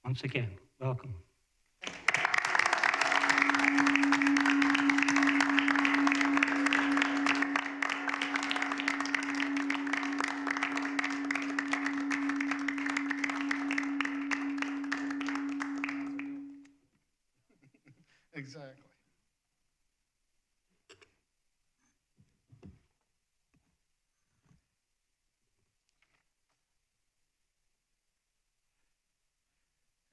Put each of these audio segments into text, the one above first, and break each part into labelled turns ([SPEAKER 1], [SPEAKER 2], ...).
[SPEAKER 1] Once again, welcome.
[SPEAKER 2] Exactly.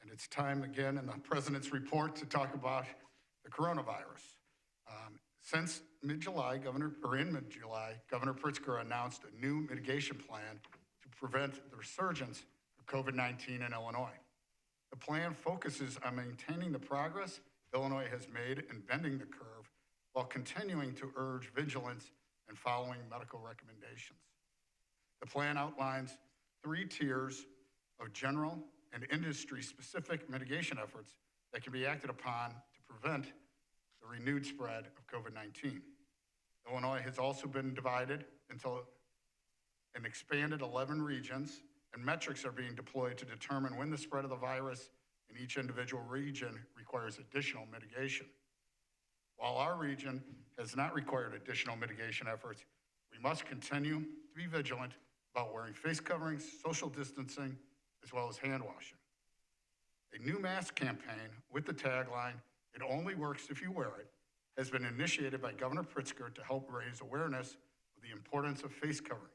[SPEAKER 2] And it's time again in the President's report to talk about the coronavirus. Since mid-July, Governor Pritzker announced a new mitigation plan to prevent the resurgence of COVID-19 in Illinois. The plan focuses on maintaining the progress Illinois has made in bending the curve while continuing to urge vigilance and following medical recommendations. The plan outlines 3 tiers of general and industry-specific mitigation efforts that can be acted upon to prevent the renewed spread of COVID-19. Illinois has also been divided into an expanded 11 regions, and metrics are being deployed to determine when the spread of the virus in each individual region requires additional mitigation. While our region has not required additional mitigation efforts, we must continue to be vigilant about wearing face coverings, social distancing, as well as hand washing. A new mask campaign with the tagline, "It only works if you wear it," has been initiated by Governor Pritzker to help raise awareness of the importance of face coverings.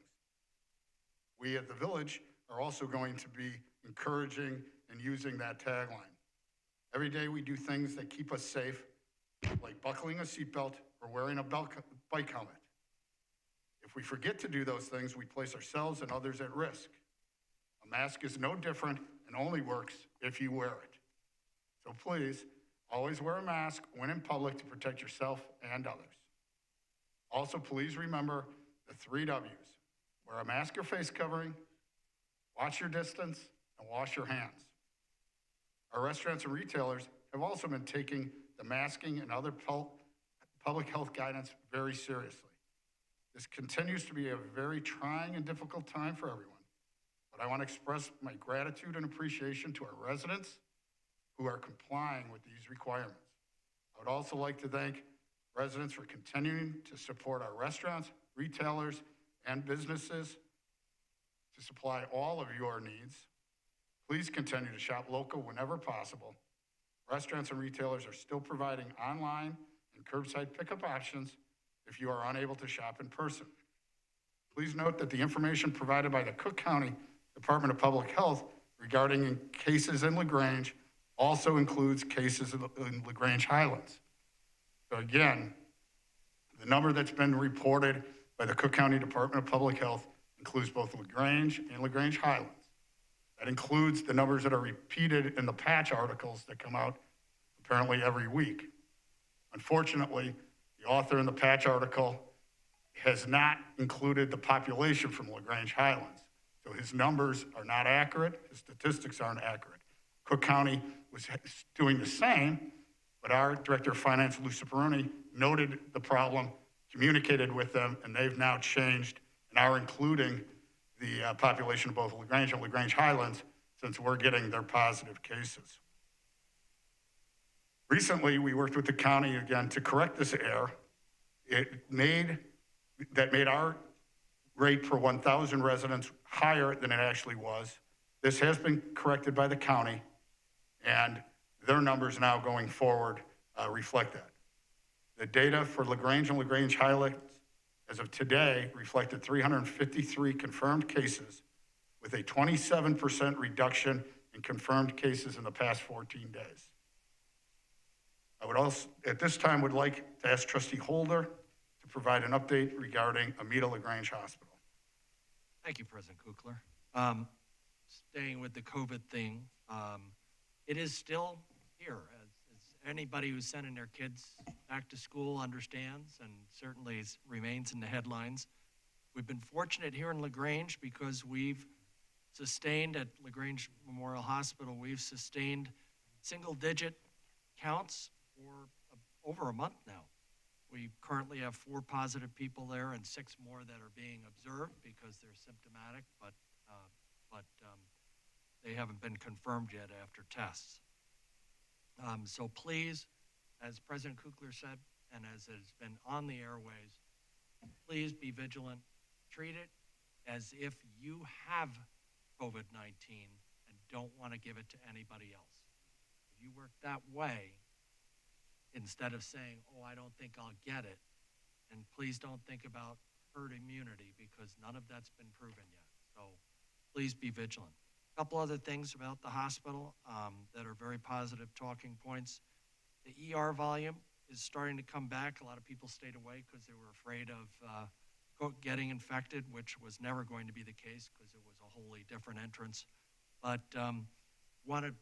[SPEAKER 2] We at the Village are also going to be encouraging and using that tagline. Every day we do things that keep us safe, like buckling a seatbelt or wearing a bike helmet. If we forget to do those things, we place ourselves and others at risk. A mask is no different and only works if you wear it. So please, always wear a mask when in public to protect yourself and others. Also, please remember the 3 W's. Wear a mask or face covering, watch your distance, and wash your hands. Our restaurants and retailers have also been taking the masking and other public health guidance very seriously. This continues to be a very trying and difficult time for everyone, but I want to express my gratitude and appreciation to our residents who are complying with these requirements. I would also like to thank residents for continuing to support our restaurants, retailers, and businesses to supply all of your needs. Please continue to shop local whenever possible. Restaurants and retailers are still providing online and curbside pickup options if you are unable to shop in person. Please note that the information provided by the Cook County Department of Public Health regarding cases in LaGrange also includes cases in LaGrange Highlands. So again, the number that's been reported by the Cook County Department of Public Health includes both LaGrange and LaGrange Highlands. That includes the numbers that are repeated in the patch articles that come out apparently every week. Unfortunately, the author in the patch article has not included the population from LaGrange Highlands. So his numbers are not accurate, his statistics aren't accurate. Cook County was doing the same, but our Director of Finance, Lou Ciparoni, noted the problem, communicated with them, and they've now changed and are including the population of both LaGrange and LaGrange Highlands since we're getting their positive cases. Recently, we worked with the county again to correct this error. That made our rate per 1,000 residents higher than it actually was. This has been corrected by the county, and their numbers now going forward reflect that. The data for LaGrange and LaGrange Highlands as of today reflected 353 confirmed cases with a 27% reduction in confirmed cases in the past 14 days. I would also, at this time, would like to ask Trustee Holder to provide an update regarding Amita LaGrange Hospital.
[SPEAKER 3] Thank you, President Kukler. Staying with the COVID thing, it is still here, as anybody who's sending their kids back to school understands, and certainly remains in the headlines. We've been fortunate here in LaGrange because we've sustained at LaGrange Memorial Hospital, we've sustained single-digit counts for over a month now. We currently have 4 positive people there and 6 more that are being observed because they're symptomatic, but they haven't been confirmed yet after tests. So please, as President Kukler said, and as has been on the airways, please be vigilant. Treat it as if you have COVID-19 and don't want to give it to anybody else. If you work that way, instead of saying, oh, I don't think I'll get it, and please don't think about herd immunity because none of that's been proven yet. So please be vigilant. A couple other things about the hospital that are very positive talking points. The ER volume is starting to come back. A lot of people stayed away because they were afraid of getting infected, which was never going to be the case because it was a wholly different entrance. But want to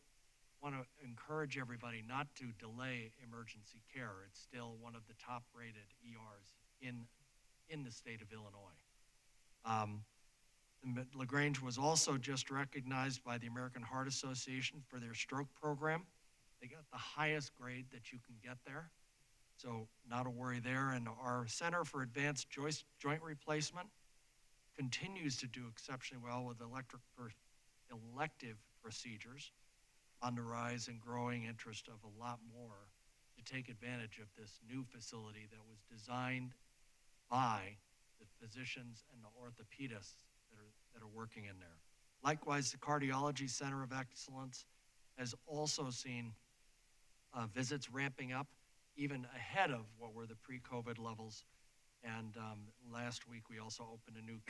[SPEAKER 3] encourage everybody not to delay emergency care. It's still one of the top-rated ERs in the state of Illinois. LaGrange was also just recognized by the American Heart Association for their stroke program. They got the highest grade that you can get there, so not a worry there. And our Center for Advanced Joint Replacement continues to do exceptionally well with elective procedures on the rise and growing interest of a lot more to take advantage of this new facility that was designed by the physicians and the orthopedists that are working in there. Likewise, the Cardiology Center of Excellence has also seen visits ramping up even ahead of what were the pre-COVID levels. And last week, we also opened a new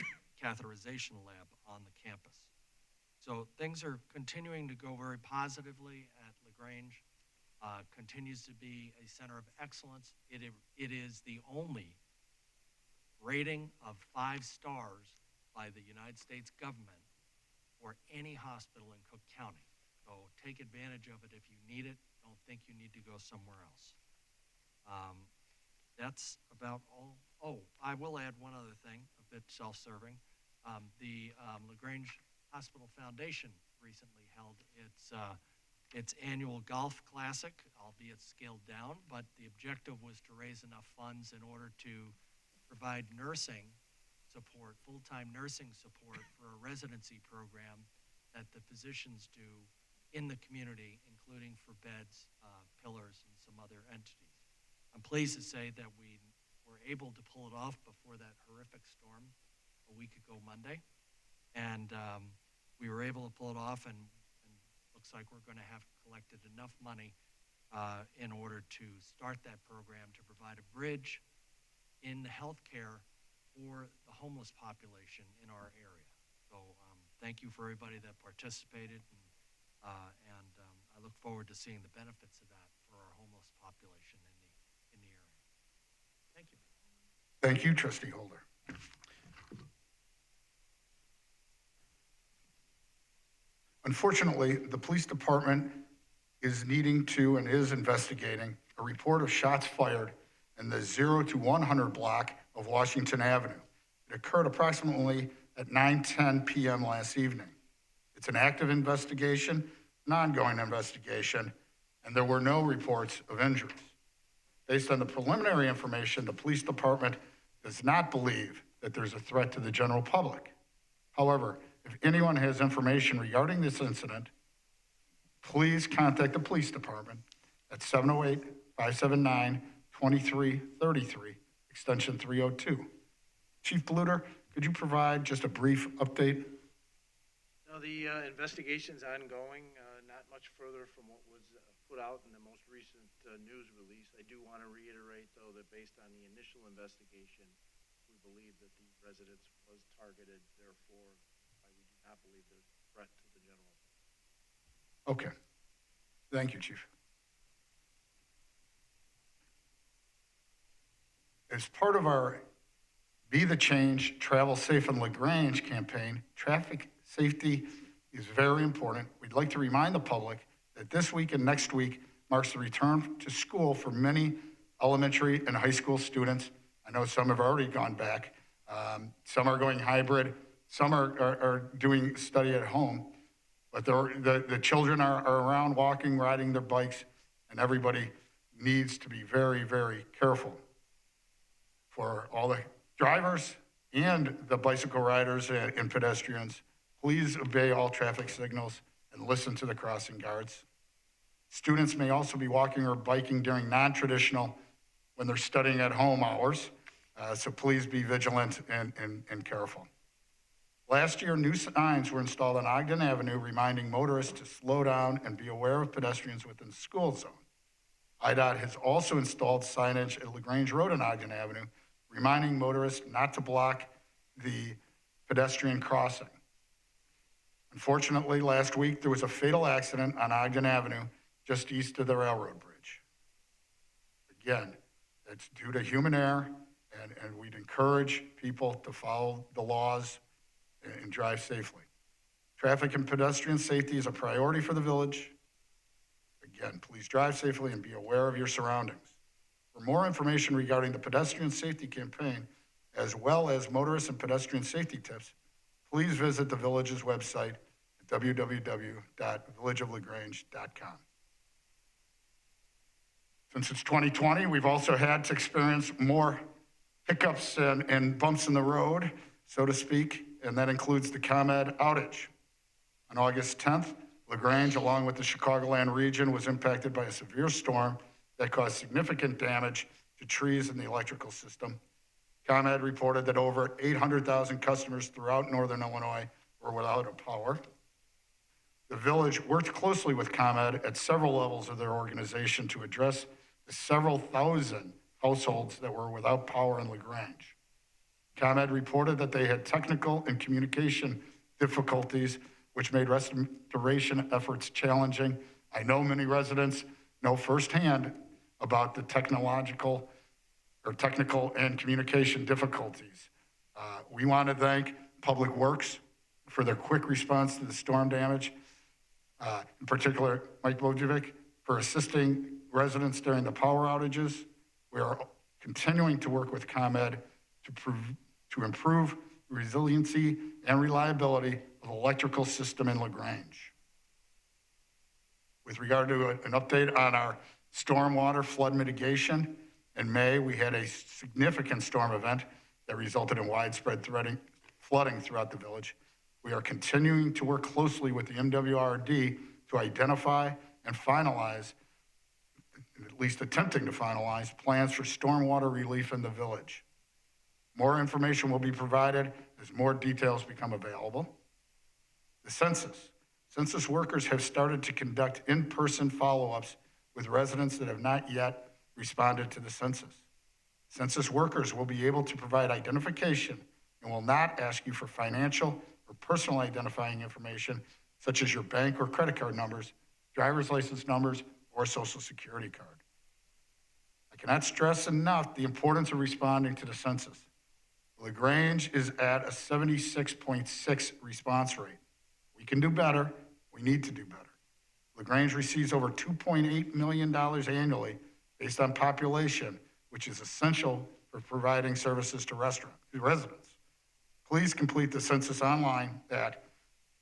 [SPEAKER 3] catheterization lab on the campus. So things are continuing to go very positively at LaGrange. Continues to be a center of excellence. It is the only rating of 5 stars by the United States government for any hospital in Cook County. So take advantage of it if you need it. Don't think you need to go somewhere else. That's about all. Oh, I will add one other thing, a bit self-serving. The LaGrange Hospital Foundation recently held its annual golf classic, albeit scaled down, but the objective was to raise enough funds in order to provide nursing support, full-time nursing support for a residency program that the physicians do in the community, including for beds, pillars, and some other entities. I'm pleased to say that we were able to pull it off before that horrific storm a week ago Monday. And we were able to pull it off, and looks like we're going to have collected enough money in order to start that program to provide a bridge in healthcare for the homeless population in our area. So thank you for everybody that participated, and I look forward to seeing the benefits of that for our homeless population in the area. Thank you.
[SPEAKER 2] Thank you, Trustee Holder. Unfortunately, the police department is needing to and is investigating a report of shots fired in the 0 to 100 block of Washington Avenue. It occurred approximately at 9:10 p.m. last evening. It's an active investigation, an ongoing investigation, and there were no reports of injuries. Based on the preliminary information, the police department does not believe that there's a threat to the general public. However, if anyone has information regarding this incident, please contact the police department at 708-579-2333, extension 302. Chief Bluter, could you provide just a brief update?
[SPEAKER 1] No, the investigation's ongoing, not much further from what was put out in the most recent news release. I do want to reiterate, though, that based on the initial investigation, we believe that the residence was targeted. Therefore, we do not believe there's a threat to the general.
[SPEAKER 2] Okay. Thank you, Chief. As part of our Be the Change, Travel Safe in LaGrange campaign, traffic safety is very important. We'd like to remind the public that this week and next week marks the return to school for many elementary and high school students. I know some have already gone back. Some are going hybrid. Some are doing study at home. But the children are around walking, riding their bikes, and everybody needs to be very, very careful. For all the drivers and the bicycle riders and pedestrians, please obey all traffic signals and listen to the crossing guards. Students may also be walking or biking during non-traditional when they're studying at home hours, so please be vigilant and careful. Last year, new signs were installed on Ogden Avenue reminding motorists to slow down and be aware of pedestrians within the school zone. IDOT has also installed signage at LaGrange Road and Ogden Avenue reminding motorists not to block the pedestrian crossing. Unfortunately, last week there was a fatal accident on Ogden Avenue just east of the railroad bridge. Again, that's due to human error, and we'd encourage people to follow the laws and drive safely. Traffic and pedestrian safety is a priority for the village. Again, please drive safely and be aware of your surroundings. For more information regarding the pedestrian safety campaign, as well as motorist and pedestrian safety tips, please visit the village's website at www.villageoflagrange.com. Since it's 2020, we've also had to experience more hiccups and bumps in the road, so to speak, and that includes the ComEd outage. On August 10th, LaGrange, along with the Chicagoland region, was impacted by a severe storm that caused significant damage to trees in the electrical system. ComEd reported that over 800,000 customers throughout northern Illinois were without power. The village worked closely with ComEd at several levels of their organization to address the several thousand households that were without power in LaGrange. ComEd reported that they had technical and communication difficulties, which made restoration efforts challenging. I know many residents know firsthand about the technical and communication difficulties. We want to thank Public Works for their quick response to the storm damage. In particular, Mike Bojovic for assisting residents during the power outages. We are continuing to work with ComEd to improve resiliency and reliability of the electrical system in LaGrange. With regard to an update on our stormwater flood mitigation, in May, we had a significant storm event that resulted in widespread flooding throughout the village. We are continuing to work closely with the MWRD to identify and finalize, at least attempting to finalize, plans for stormwater relief in the village. More information will be provided as more details become available. The census. Census workers have started to conduct in-person follow-ups with residents that have not yet responded to the census. Census workers will be able to provide identification and will not ask you for financial or personal identifying information such as your bank or credit card numbers, driver's license numbers, or social security card. I cannot stress enough the importance of responding to the census. LaGrange is at a 76.6 response rate. We can do better. We need to do better. LaGrange receives over $2.8 million annually based on population, which is essential for providing services to residents. Please complete the census online at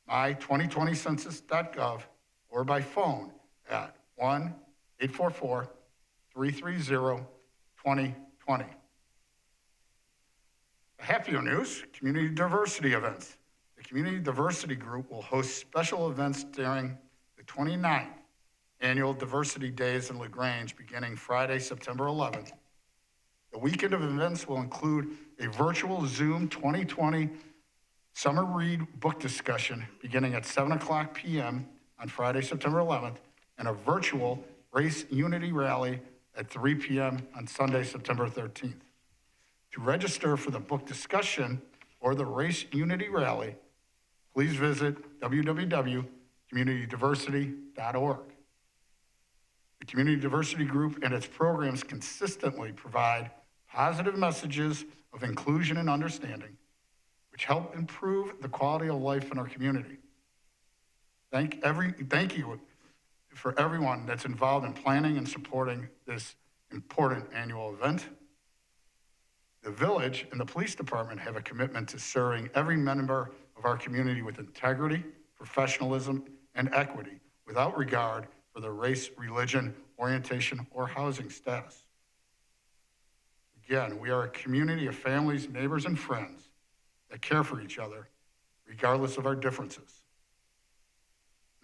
[SPEAKER 2] my2020census.gov or by phone at 1-844-330-2020. Happier news, community diversity events. The Community Diversity Group will host special events during the 29th Annual Diversity Days in LaGrange beginning Friday, September 11th. The weekend of events will include a virtual Zoom 2020 summer read book discussion beginning at 7:00 p.m. on Friday, September 11th, and a virtual race unity rally at 3 p.m. on Sunday, September 13th. To register for the book discussion or the race unity rally, please visit www.communitydiversity.org. The Community Diversity Group and its programs consistently provide positive messages of inclusion and understanding, which help improve the quality of life in our community. Thank you for everyone that's involved in planning and supporting this important annual event. The village and the police department have a commitment to serving every member of our community with integrity, professionalism, and equity without regard for their race, religion, orientation, or housing status. Again, we are a community of families, neighbors, and friends that care for each other regardless of our differences.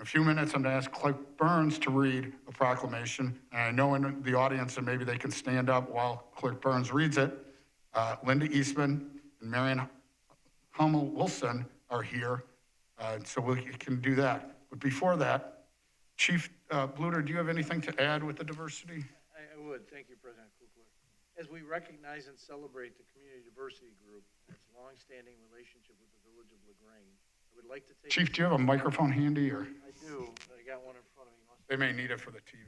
[SPEAKER 2] In a few minutes, I'm going to ask Clerk Burns to read a proclamation. And I know in the audience, and maybe they can stand up while Clerk Burns reads it, Linda Eastman and Marion Hummel Wilson are here, so we can do that. But before that, Chief Bluter, do you have anything to add with the diversity?
[SPEAKER 1] I would. Thank you, President Kukler. As we recognize and celebrate the Community Diversity Group and its longstanding relationship with the Village of LaGrange, I would like to take...
[SPEAKER 2] Chief, do you have a microphone handy, or?
[SPEAKER 1] I do. I got one in front of me.
[SPEAKER 2] They may need it for the TV.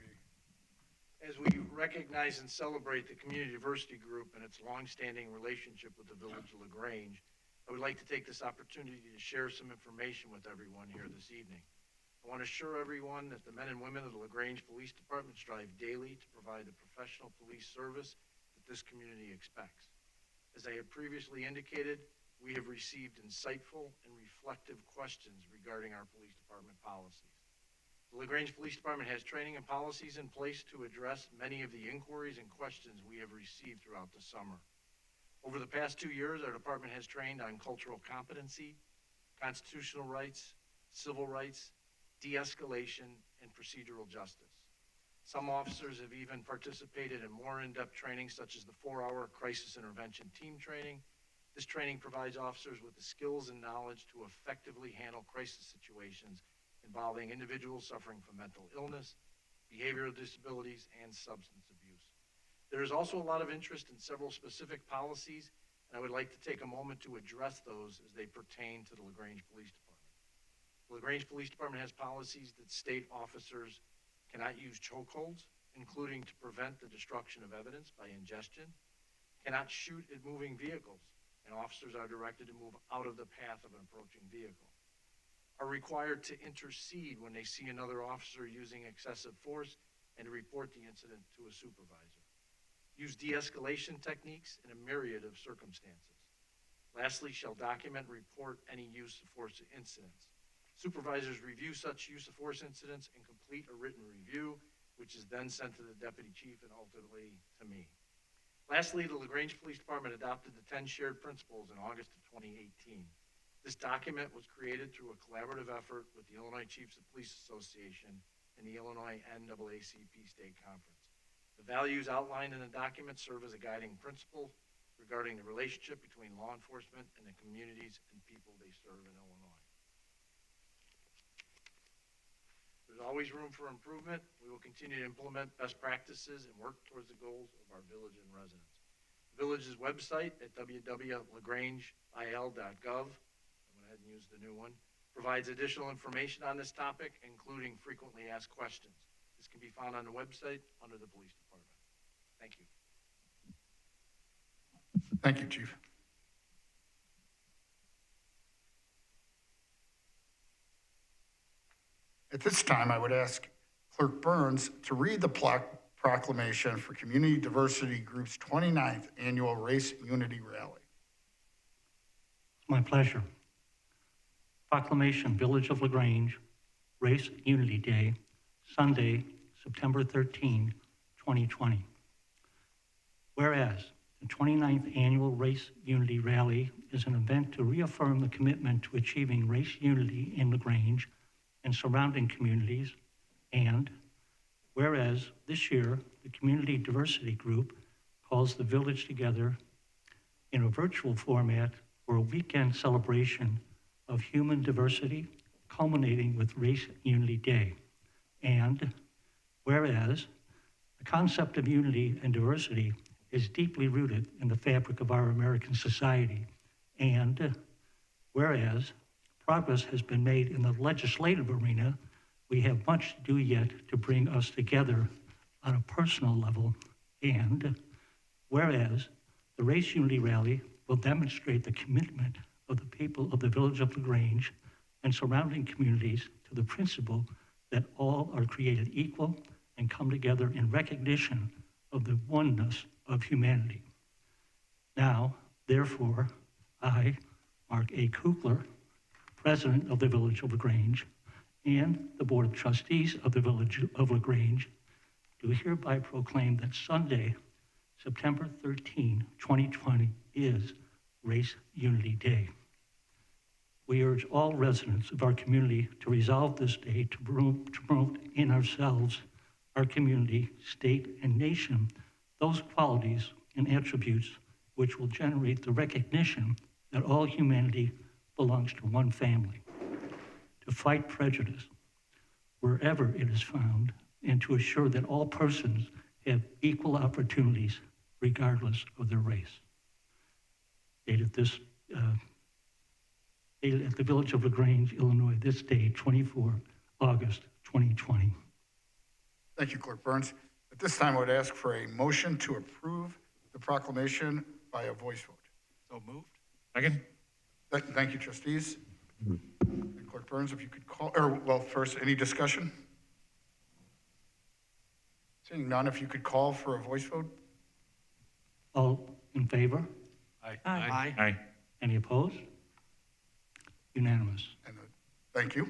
[SPEAKER 1] As we recognize and celebrate the Community Diversity Group and its longstanding relationship with the Village of LaGrange, I would like to take this opportunity to share some information with everyone here this evening. I want to assure everyone that the men and women of the LaGrange Police Department strive daily to provide the professional police service that this community expects. As I have previously indicated, we have received insightful and reflective questions regarding our police department policies. The LaGrange Police Department has training and policies in place to address many of the inquiries and questions we have received throughout the summer. Over the past 2 years, our department has trained on cultural competency, constitutional rights, civil rights, de-escalation, and procedural justice. Some officers have even participated in more in-depth training, such as the 4-hour crisis intervention team training. This training provides officers with the skills and knowledge to effectively handle crisis situations involving individuals suffering from mental illness, behavioral disabilities, and substance abuse. There is also a lot of interest in several specific policies, and I would like to take a moment to address those as they pertain to the LaGrange Police Department. The LaGrange Police Department has policies that state officers cannot use chokeholds, including to prevent the destruction of evidence by ingestion, cannot shoot at moving vehicles, and officers are directed to move out of the path of an approaching vehicle, are required to intercede when they see another officer using excessive force and to report the incident to a supervisor, use de-escalation techniques in a myriad of circumstances. Lastly, shall document and report any use of force incidents. Supervisors review such use of force incidents and complete a written review, which is then sent to the deputy chief and ultimately to me. Lastly, the LaGrange Police Department adopted the 10 shared principles in August of 2018. This document was created through a collaborative effort with the Illinois Chiefs of Police Association and the Illinois NAACP State Conference. The values outlined in the document serve as a guiding principle regarding the relationship between law enforcement and the communities and people they serve in Illinois. There's always room for improvement. We will continue to implement best practices and work towards the goals of our village and residents. The village's website at www.lagrangeel.gov, I went ahead and used the new one, provides additional information on this topic, including frequently asked questions. This can be found on the website under the police department. Thank you.
[SPEAKER 2] Thank you, Chief. At this time, I would ask Clerk Burns to read the proclamation for Community Diversity Group's 29th Annual Race Unity Rally.
[SPEAKER 4] My pleasure. Proclamation, Village of LaGrange, Race Unity Day, Sunday, September 13, 2020. Whereas the 29th Annual Race Unity Rally is an event to reaffirm the commitment to achieving race unity in LaGrange and surrounding communities, and whereas this year the Community Diversity Group calls the village together in a virtual format for a weekend celebration of human diversity, culminating with Race Unity Day. And whereas the concept of unity and diversity is deeply rooted in the fabric of our American society, and whereas progress has been made in the legislative arena, we have much to do yet to bring us together on a personal level. And whereas the Race Unity Rally will demonstrate the commitment of the people of the Village of LaGrange and surrounding communities to the principle that all are created equal and come together in recognition of the oneness of humanity. Now, therefore, I, Mark A. Kukler, President of the Village of LaGrange, and the Board of Trustees of the Village of LaGrange, do hereby proclaim that Sunday, September 13, 2020, is Race Unity Day. We urge all residents of our community to resolve this day to promote in ourselves, our community, state, and nation those qualities and attributes which will generate the recognition that all humanity belongs to one family. To fight prejudice wherever it is found, and to assure that all persons have equal opportunities regardless of their race. Dated at the village of LaGrange, Illinois, this day, 24 August 2020.
[SPEAKER 2] Thank you, Clerk Burns. At this time, I would ask for a motion to approve the proclamation by a voice vote.
[SPEAKER 3] So moved?
[SPEAKER 5] Second?
[SPEAKER 2] Thank you, trustees. And Clerk Burns, if you could call, or well, first, any discussion? Seeing none, if you could call for a voice vote?
[SPEAKER 4] All in favor?
[SPEAKER 3] Aye.
[SPEAKER 5] Aye.
[SPEAKER 4] Any opposed? Unanimous.
[SPEAKER 2] And thank you.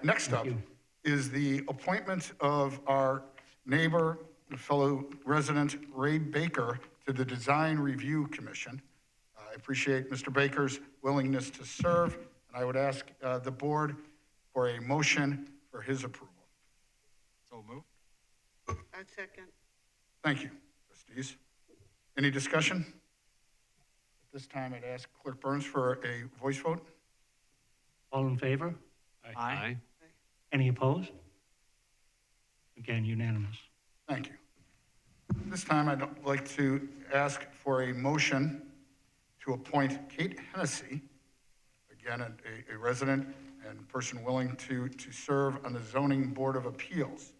[SPEAKER 2] Next
[SPEAKER 4] Thank
[SPEAKER 2] up
[SPEAKER 4] you.
[SPEAKER 2] is the appointment of our neighbor, and fellow resident, Ray Baker, to the Design Review Commission. I appreciate Mr. Baker's willingness to serve, and I would ask the board for a motion for his approval.
[SPEAKER 3] So moved?
[SPEAKER 6] I second.
[SPEAKER 2] Thank you, trustees. Any discussion? At this time, I'd ask Clerk Burns for a voice vote.
[SPEAKER 4] All in favor?
[SPEAKER 3] Aye.
[SPEAKER 4] Any opposed? Again, unanimous.
[SPEAKER 2] Thank you. This time, I'd like to ask for a motion to appoint Kate Hennessy, again, a resident and person willing to serve on the Zoning Board of Appeals.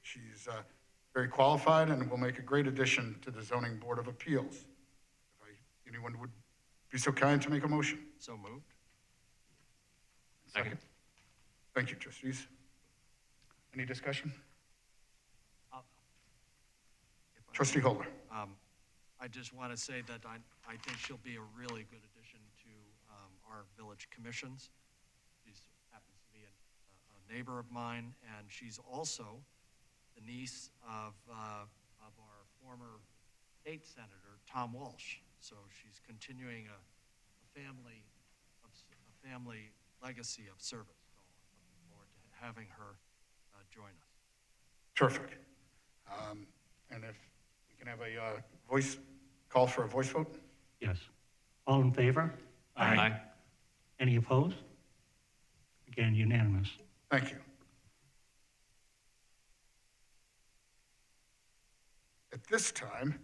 [SPEAKER 2] She's very qualified and will make a great addition to the Zoning Board of Appeals. If anyone would be so kind to make a motion.
[SPEAKER 3] So moved?
[SPEAKER 5] Second?
[SPEAKER 2] Thank you, trustees. Any discussion? Trustee Holder.
[SPEAKER 3] I just want to say that I think she'll be a really good addition to our village commissions. She happens to be a neighbor of mine, and she's also the niece of our former state senator, Tom Walsh. So she's continuing a family legacy of service. So I'm looking forward to having her join us.
[SPEAKER 2] Terrific. And if we can have a call for a voice vote?
[SPEAKER 4] Yes. All in favor?
[SPEAKER 5] Aye.
[SPEAKER 4] Any opposed? Again, unanimous.
[SPEAKER 2] Thank you. At this time,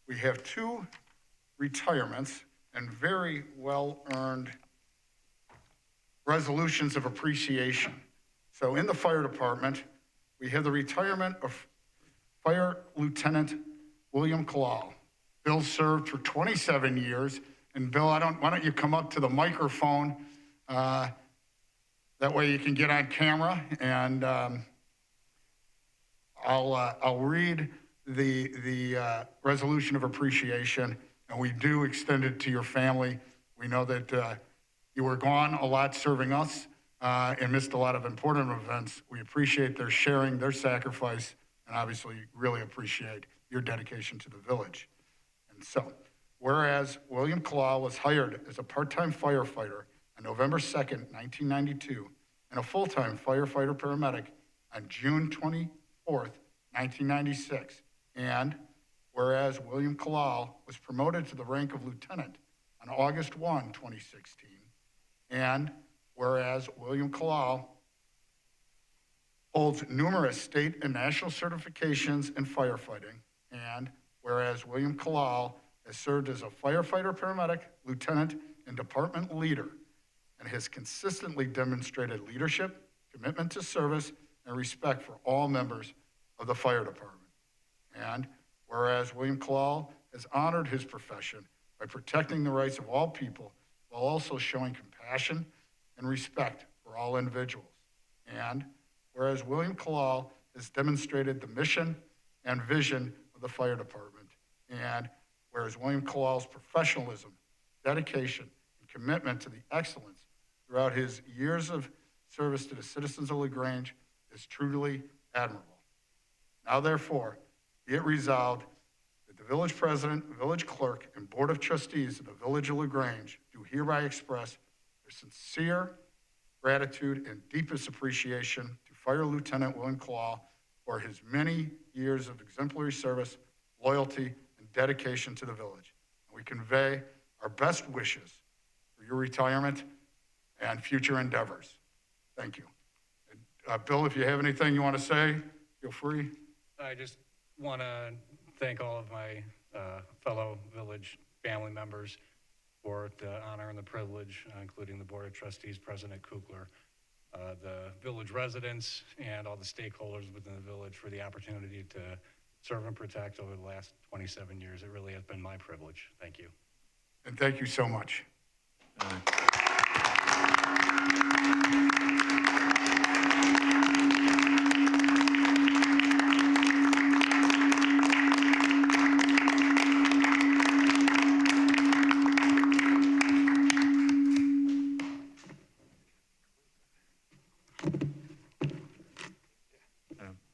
[SPEAKER 2] we have two retirements and very well-earned resolutions of appreciation. So in the fire department, we have the retirement of Fire Lieutenant William Kalal. Bill served for 27 years. And Bill, why don't you come up to the microphone? That way you can get on camera, and I'll read the resolution of appreciation, and we do extend it to your family. We know that you were gone a lot serving us and missed a lot of important events. We appreciate their sharing, their sacrifice, and obviously really appreciate your dedication to the village. And so, whereas William Kalal was hired as a part-time firefighter on November 2nd, 1992, and a full-time firefighter paramedic on June 24th, 1996, and whereas William Kalal was promoted to the rank of lieutenant on August 1, 2016, and whereas William Kalal holds numerous state and national certifications in firefighting, and whereas William Kalal has served as a firefighter, paramedic, lieutenant, and department leader, and has consistently demonstrated leadership, commitment to service, and respect for all members of the fire department. And whereas William Kalal has honored his profession by protecting the rights of all people while also showing compassion and respect for all individuals. And whereas William Kalal has demonstrated the mission and vision of the fire department. And whereas William Kalal's professionalism, dedication, and commitment to the excellence throughout his years of service to the citizens of LaGrange is truly admirable. Now therefore, be it resolved that the village president, village clerk, and board of trustees of the village of LaGrange do hereby express their sincere gratitude and deepest appreciation to Fire Lieutenant William Claw for his many years of exemplary service, loyalty, and dedication to the village. And we convey our best wishes for your retirement and future endeavors. Thank you. And, Bill, if you have anything you want to say, feel free.
[SPEAKER 5] I just want to thank all of my fellow village family members for the honor and the privilege, including the Board of Trustees, President Kukler, the village residents, and all the stakeholders within the village for the opportunity to serve and protect over the last 27 years. It really has been my privilege. Thank you.
[SPEAKER 2] And thank you so much.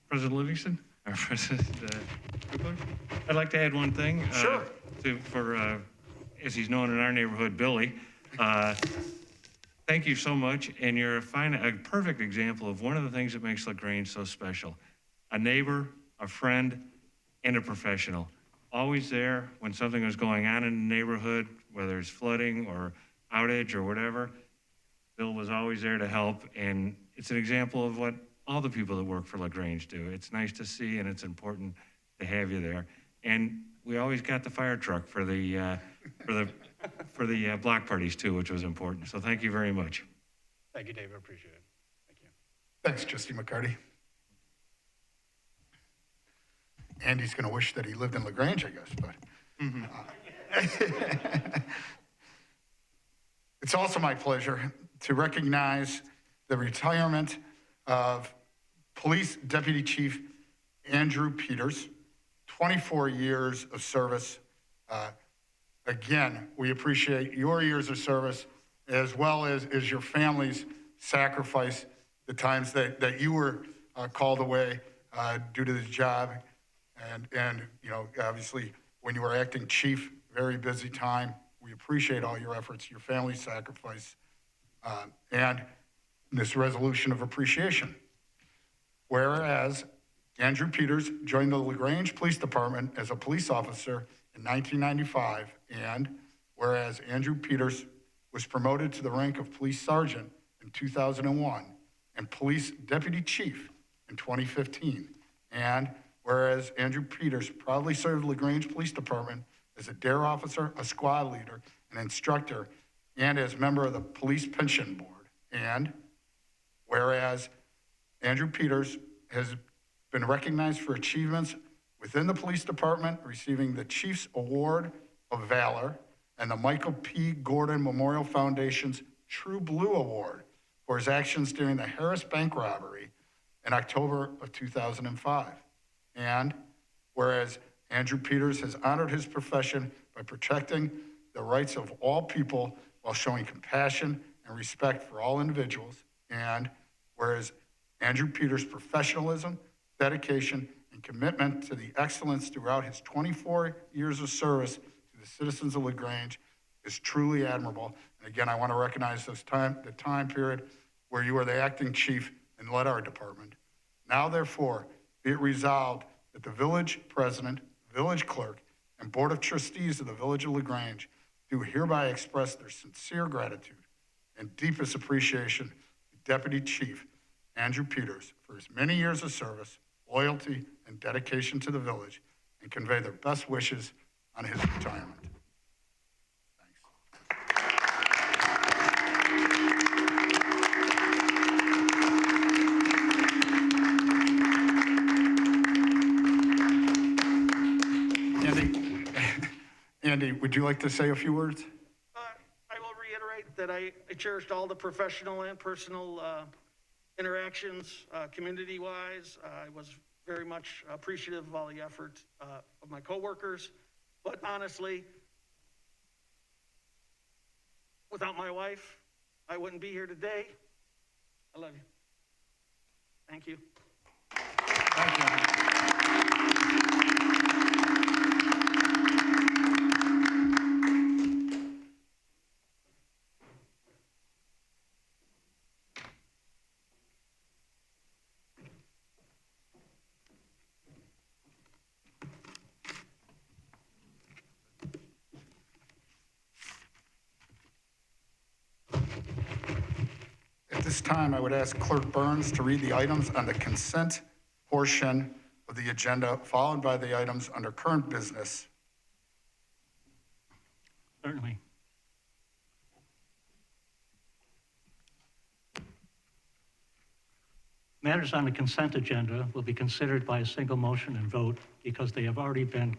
[SPEAKER 7] President Livingston, or President Kukler? I'd like to add one thing.
[SPEAKER 2] Sure.
[SPEAKER 7] As he's known in our neighborhood, Billy. Thank you so much, and you're a perfect example of one of the things that makes LaGrange so special. A neighbor, a friend, and a professional. Always there when something was going on in the neighborhood, whether it's flooding or outage or whatever. Bill was always there to help, and it's an example of what all the people that work for LaGrange do. It's nice to see, and it's important to have you there. And we always got the fire truck for the block parties too, which was important. So thank you very much.
[SPEAKER 5] Thank you, David. Appreciate it. Thank you.
[SPEAKER 2] Thanks, Trustee McCarty. Andy's going to wish that he lived in LaGrange, I guess, but. It's also my pleasure to recognize the retirement of Police Deputy Chief Andrew Peters, 24 years of service. Again, we appreciate your years of service as well as your family's sacrifice, the times that you were called away due to this job. And you know, obviously, when you were acting chief, very busy time. We appreciate all your efforts, your family's sacrifice, and this resolution of appreciation. Whereas Andrew Peters joined the LaGrange Police Department as a police officer in 1995, and whereas Andrew Peters was promoted to the rank of police sergeant in 2001 and police deputy chief in 2015, and whereas Andrew Peters proudly served LaGrange Police Department as a dare officer, a squad leader, an instructor, and as member of the Police Pension Board. And whereas Andrew Peters has been recognized for achievements within the police department, receiving the Chief's Award of Valor and the Michael P. Gordon Memorial Foundation's True Blue Award for his actions during the Harris Bank robbery in October of 2005. And whereas Andrew Peters has honored his profession by protecting the rights of all people while showing compassion and respect for all individuals. And whereas Andrew Peters' professionalism, dedication, and commitment to the excellence throughout his 24 years of service to the citizens of LaGrange is truly admirable. And again, I want to recognize the time period where you were the acting chief and led our department. Now, therefore, be it resolved that the village president, village clerk, and board of trustees of the village of LaGrange do hereby express their sincere gratitude and deepest appreciation to Deputy Chief Andrew Peters for his many years of service, loyalty, and dedication to the village, and convey their best wishes on his retirement. Andy, would you like to say a few words?
[SPEAKER 6] I will reiterate that I cherished all the professional and personal interactions, community-wise. I was very much appreciative of all the efforts of my coworkers. But honestly, without my wife, I wouldn't be here today. I love you. Thank you.
[SPEAKER 2] Thank you. this time, I would ask Clerk Burns to read the items on the consent portion of the agenda, followed by the items under current business.
[SPEAKER 4] Certainly. Matters on the consent agenda will be considered by a single motion and vote because they have already been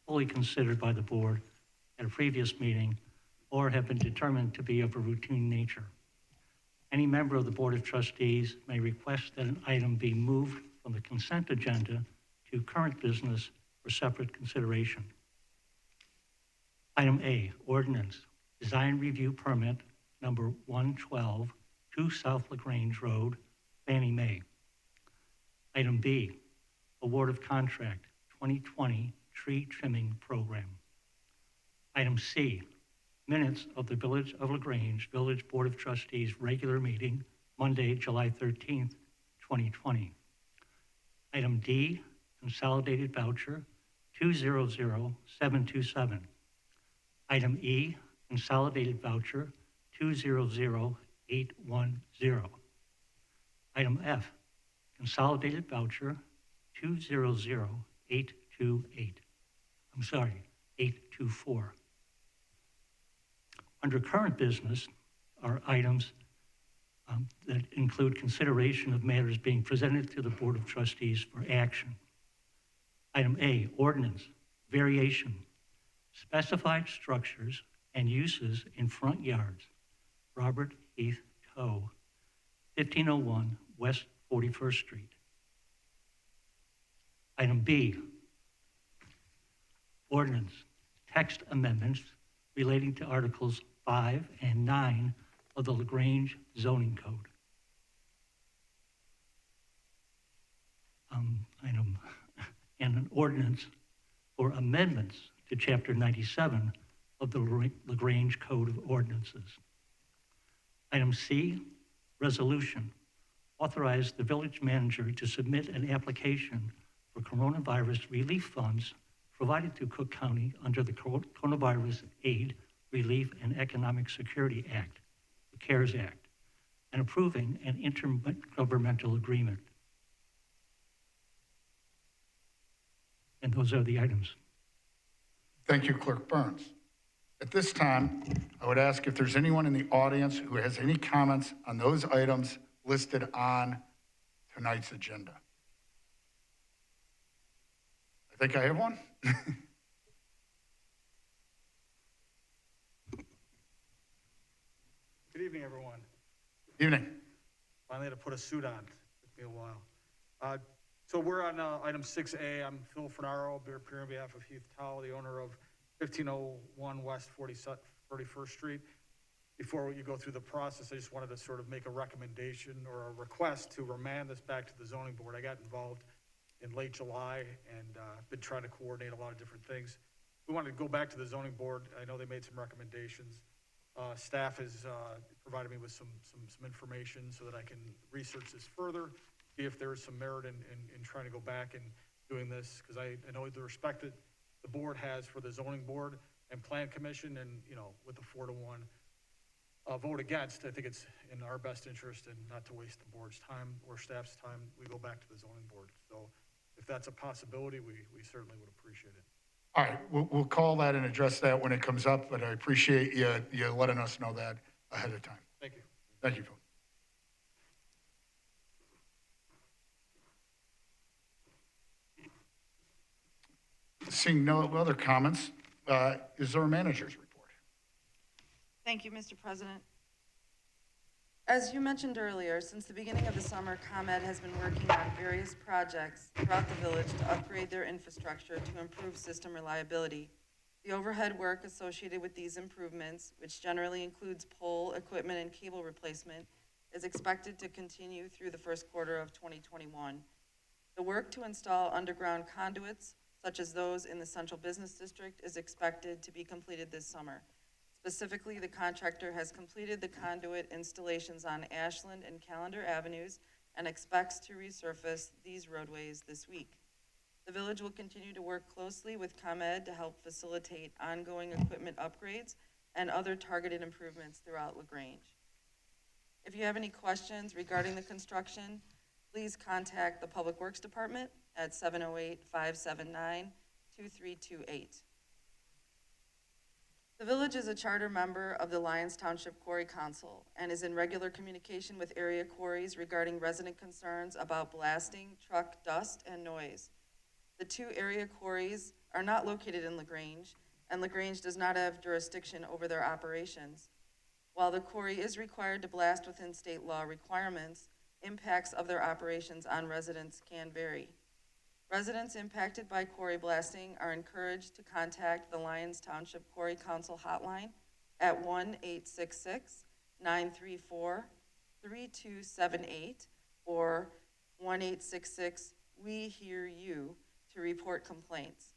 [SPEAKER 4] fully considered by the board at a previous meeting or have been determined to be of a routine nature. Any member of the Board of Trustees may request that an item be moved from the consent agenda to current business for separate consideration. Item A, ordinance, design review permit number 112, 2 South LaGrange Road, Fannie Mae. Item B, award of contract 2020 tree trimming program. Item C, minutes of the Village of LaGrange Village Board of Trustees regular meeting, Monday, July 13th, 2020. Item D, consolidated voucher 200727. Item E, consolidated voucher 200810. Item F, consolidated voucher 200828. 824. Under current business are items that include consideration of matters being presented to the Board of Trustees for action. Item A, ordinance, variation, specified structures and uses in front yards, Robert Heath Toe, 1501 West 41st Street. Item B, ordinance, text amendments relating to Articles 5 and 9 of the LaGrange zoning code. Item and an ordinance for amendments to Chapter 97 of the LaGrange Code of Ordinances. Item C, resolution, authorize the village manager to submit an application for coronavirus relief funds provided to Cook County under the Coronavirus Aid, Relief, and Economic Security Act, the CARES Act, and approving an intergovernmental agreement. And those are the items.
[SPEAKER 2] Thank you, Clerk Burns. At this time, I would ask if there's anyone in the audience who has any comments on those items listed on tonight's agenda. I think I have one.
[SPEAKER 8] Good evening, everyone.
[SPEAKER 2] Evening.
[SPEAKER 8] Finally had to put a suit on. Took me a while. So we're on item 6A. I'm Phil Fernaro, appearing on behalf of Heath Towle, the owner of 1501 West 41st Street. Before you go through the process, I just wanted to sort of make a recommendation or a request to remand this back to the zoning board. I got involved in late July and been trying to coordinate a lot of different things. We wanted to go back to the zoning board. I know they made some recommendations. Staff has provided me with some information so that I can research this further, see if there is some merit in trying to go back and doing this, because I know the respect that the board has for the zoning board and plan commission, and with the 4-1 vote against, I think it's in our best interest and not to waste the board's time or staff's time, we go back to the zoning board. So if that's a possibility, we certainly would appreciate it.
[SPEAKER 2] All right, we'll call that and address that when it comes up, but I appreciate you letting us know that ahead of time.
[SPEAKER 8] Thank you.
[SPEAKER 2] Thank you, Phil. Seeing no other comments, is there a manager's report?
[SPEAKER 9] Thank you, Mr. President. As you mentioned earlier, since the beginning of the summer, ComEd has been working on various projects throughout the village to upgrade their infrastructure to improve system reliability. The overhead work associated with these improvements, which generally includes pole, equipment, and cable replacement, is expected to continue through the first quarter of 2021. The work to install underground conduits, such as those in the Central Business District, is expected to be completed this summer. Specifically, the contractor has completed the conduit installations on Ashland and Callender Avenues and expects to resurface these roadways this week. The village will continue to work closely with ComEd to help facilitate ongoing equipment upgrades and other targeted improvements throughout LaGrange. If you have any questions regarding the construction, please contact the Public Works Department at 708-579-2328. The village is a charter member of the Lyons Township Quarry Council and is in regular communication with area quarries regarding resident concerns about blasting, truck dust, and noise. The two area quarries are not located in LaGrange, and LaGrange does not have jurisdiction over their operations. While the quarry is required to blast within state law requirements, impacts of their operations on residents can vary. Residents impacted by quarry blasting are encouraged to contact the Lyons Township Quarry Council hotline at 1-866-934-3278 or 1-866-WE-HEAR-YOU to report complaints.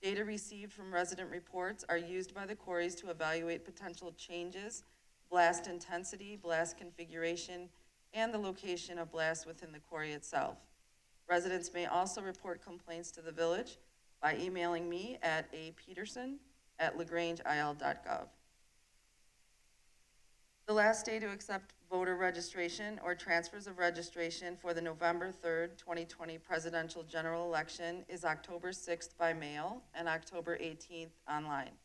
[SPEAKER 9] Data received from resident reports are used by the quarries to evaluate potential changes, blast intensity, blast configuration, and the location of blasts within the quarry itself. Residents may also report complaints to the village by emailing me at apeterson@lagrangeil.gov. The last day to accept voter registration or transfers of registration for the November 3rd, 2020 presidential general election is October 6th by mail and October 18th online.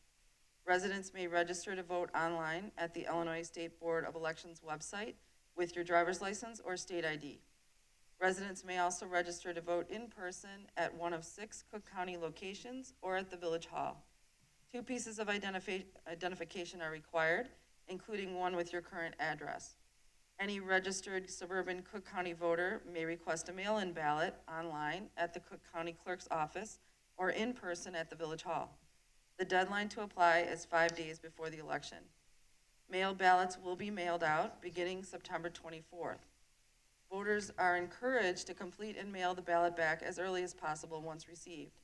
[SPEAKER 9] Residents may register to vote online at the Illinois State Board of Elections website with your driver's license or state ID. Residents may also register to vote in person at one of 6 Cook County locations or at the Village Hall. 2 pieces of identification are required, including one with your current address. Any registered suburban Cook County voter may request a mail-in ballot online at the Cook County Clerk's office or in person at the Village Hall. The deadline to apply is 5 days before the election. Mail ballots will be mailed out beginning September 24th. Voters are encouraged to complete and mail the ballot back as early as possible once received.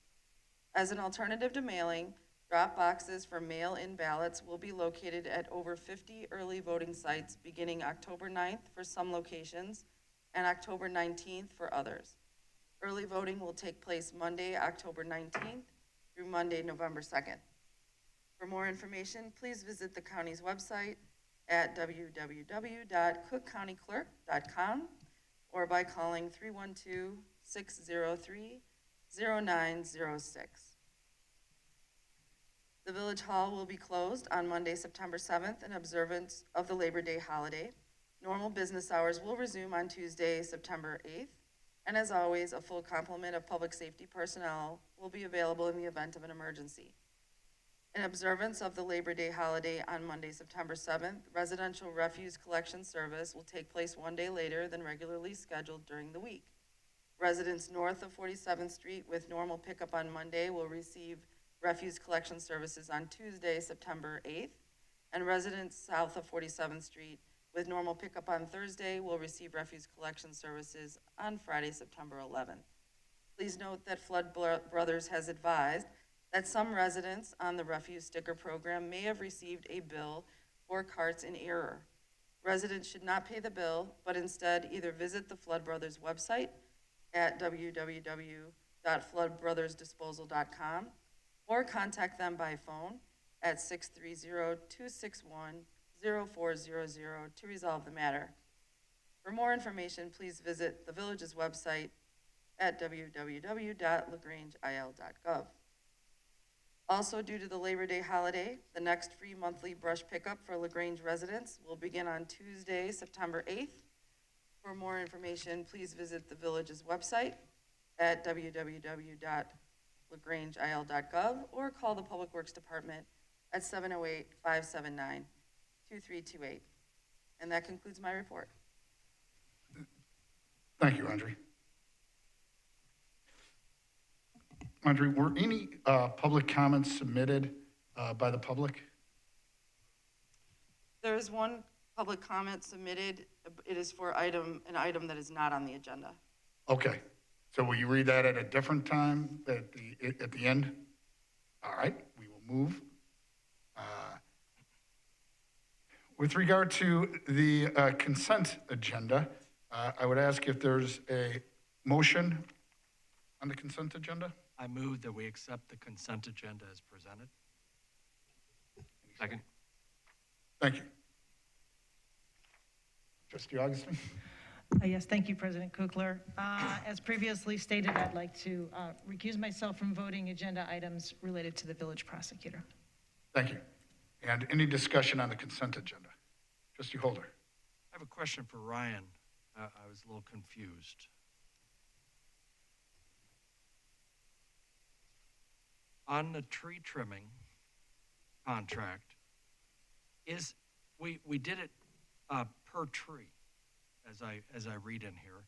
[SPEAKER 9] As an alternative to mailing, drop boxes for mail-in ballots will be located at over 50 early voting sites beginning October 9th for some locations and October 19th for others. Early voting will take place Monday, October 19th through Monday, November 2nd. For more information, please visit the county's website at www.cookcountyclerk.com or by calling 312-603-0906. The Village Hall will be closed on Monday, September 7th in observance of the Labor Day holiday. Normal business hours will resume on Tuesday, September 8th, and as always, a full complement of public safety personnel will be available in the event of an emergency. In observance of the Labor Day holiday on Monday, September 7th, residential refuse collection service will take place 1 day later than regularly scheduled during the week. Residents north of 47th Street with normal pickup on Monday will receive refuse collection services on Tuesday, September 8th, and residents south of 47th Street with normal pickup on Thursday will receive refuse collection services on Friday, September 11th. Please note that Flood Brothers has advised that some residents on the refuse sticker program may have received a bill for carts in error. Residents should not pay the bill, but instead either visit the Flood Brothers website at www.floodbrothersdisposal.com or contact them by phone at 630-261-0400 to resolve the matter. For more information, please visit the village's website at www.lagrangeil.gov. Also, due to the Labor Day holiday, the next free monthly brush pickup for LaGrange residents will begin on Tuesday, September 8th. For more information, please visit the village's website at www.lagrangeil.gov or call the Public Works Department at 708-579-2328. And that concludes my report.
[SPEAKER 2] Thank you, Andre. Andre, were any public comments submitted by the public?
[SPEAKER 9] There is one public comment submitted. It is for an item that is not on the agenda.
[SPEAKER 2] Okay, so will you read that at a different time at the end? All right, we will move. With regard to the consent agenda, I would ask if there's a motion on the consent agenda.
[SPEAKER 3] I move that we accept the consent agenda as presented. Second.
[SPEAKER 2] Thank you. Trustee Augustine?
[SPEAKER 10] Yes, thank you, President Kukler. As previously stated, I'd like to recuse myself from voting agenda items related to the village prosecutor.
[SPEAKER 2] Thank you. And any discussion on the consent agenda? Trustee Holder?
[SPEAKER 3] I have a question for Ryan. I was a little confused. On the tree trimming contract, we did it per tree, as I read in here,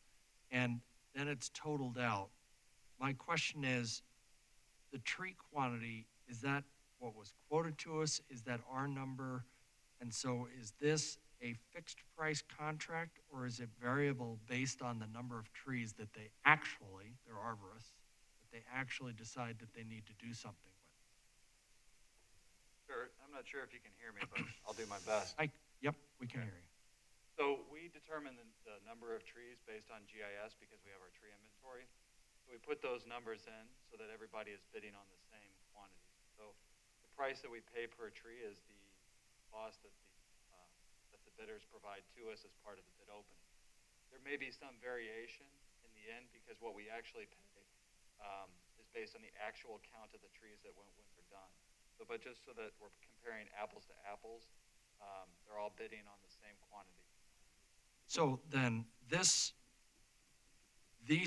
[SPEAKER 3] and then it's totaled out. My question is, the tree quantity, is that what was quoted to us? Is that our number? And so is this a fixed price contract, or is it variable based on the number of trees that they're arborists, that they actually decide that they need to do something with?
[SPEAKER 11] Sure. I'm not sure if you can hear me, but I'll do my best.
[SPEAKER 3] Yep, we can hear you.
[SPEAKER 11] So we determine the number of trees based on GIS because we have our tree inventory. So we put those numbers in so that everybody is bidding on the same quantity. So the price that we pay per tree is the cost that the bidders provide to us as part of the bid opening. There may be some variation in the end because what we actually pay is based on the actual count of the trees that when they're done. So, but just so that we're comparing apples to apples, they're all bidding on the same quantity.
[SPEAKER 3] So then these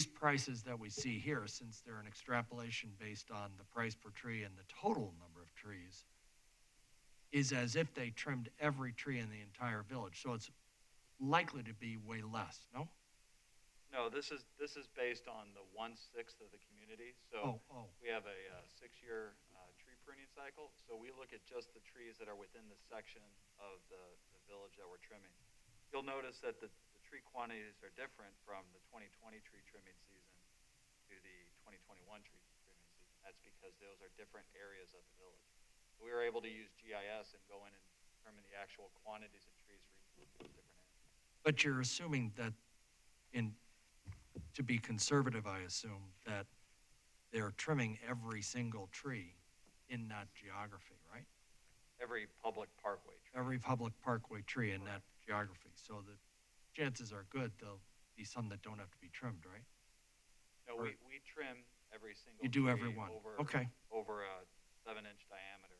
[SPEAKER 3] prices that we see here, since they're an extrapolation based on the price per tree and the total number of trees, is as if they trimmed every tree in the entire village. So it's likely to be way less, no?
[SPEAKER 11] No, this is based on the 1/6 of the community. So we have a 6-year tree pruning cycle. So we look at just the trees that are within the section of the village that we're trimming. You'll notice that the tree quantities are different from the 2020 tree trimming season to the 2021 tree trimming season. That's because those are different areas of the village. So we were able to use GIS and go in and determine the actual quantities of trees for each of those different areas.
[SPEAKER 3] But you're assuming that to be conservative, I assume that they're trimming every single tree in that geography, right?
[SPEAKER 11] Every public parkway tree.
[SPEAKER 3] Every public parkway tree in that geography. So the chances are good there'll be some that don't have to be trimmed, right?
[SPEAKER 11] No, we trim every single
[SPEAKER 3] You do
[SPEAKER 11] tree
[SPEAKER 3] every one.
[SPEAKER 11] over
[SPEAKER 3] Okay.
[SPEAKER 11] a 7-inch diameter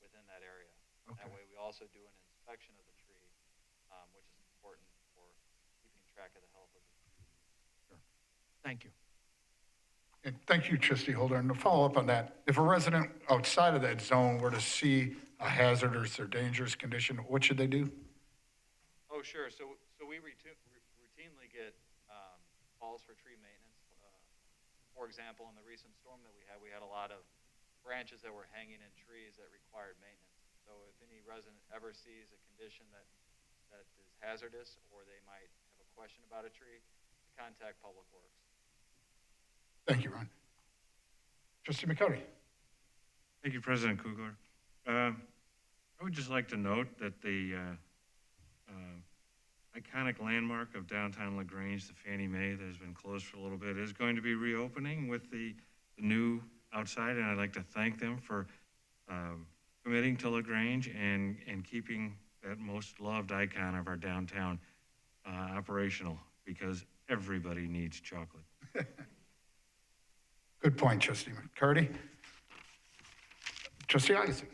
[SPEAKER 11] within that area.
[SPEAKER 3] Okay.
[SPEAKER 11] That way we also do an inspection of the tree, which is important for keeping track of the health of the tree.
[SPEAKER 3] Sure. Thank you.
[SPEAKER 2] And thank you, Trustee Holder. And to follow up on that, if a resident outside of that zone were to see a hazardous or dangerous condition, what should they do?
[SPEAKER 11] Oh, sure. So we routinely get calls for tree maintenance. For example, in the recent storm that we had a lot of branches that were hanging in trees that required maintenance. So if any resident ever sees a condition that is hazardous, or they might have a question about a tree, contact Public Works.
[SPEAKER 2] Thank you, Ron. Trustee McCody.
[SPEAKER 7] Thank you, President Kugler. I would just like to note that the iconic landmark of downtown LaGrange, the Fannie Mae, that has been closed for a little bit, is going to be reopening with the new outside, and I'd like to thank them for committing to LaGrange and keeping that most loved icon of our downtown operational, because everybody needs chocolate.
[SPEAKER 2] Good point, Trustee McCarty. Trustee Augustine.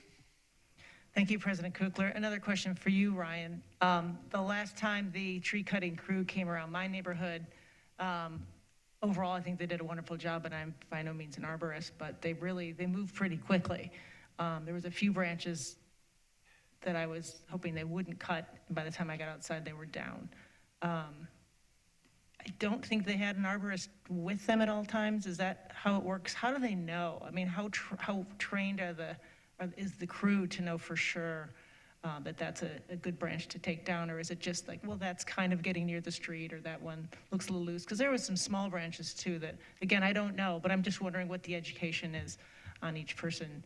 [SPEAKER 10] Thank you, President Kukler. Another question for you, Ryan. The last time the tree cutting crew came around my neighborhood, overall, I think they did a wonderful job, and I'm by no means an arborist, but they moved pretty quickly. There was a few branches that I was hoping they wouldn't cut, and by the time I got outside, they were down. I don't think they had an arborist with them at all times. Is that how it works? How do they know? I mean, how trained is the crew to know for sure that that's a good branch to take down? Or is it just like, well, that's kind of getting near the street, or that one looks a little loose? Because there was some small branches too that, again, I don't know, but I'm just wondering what the education is on each person,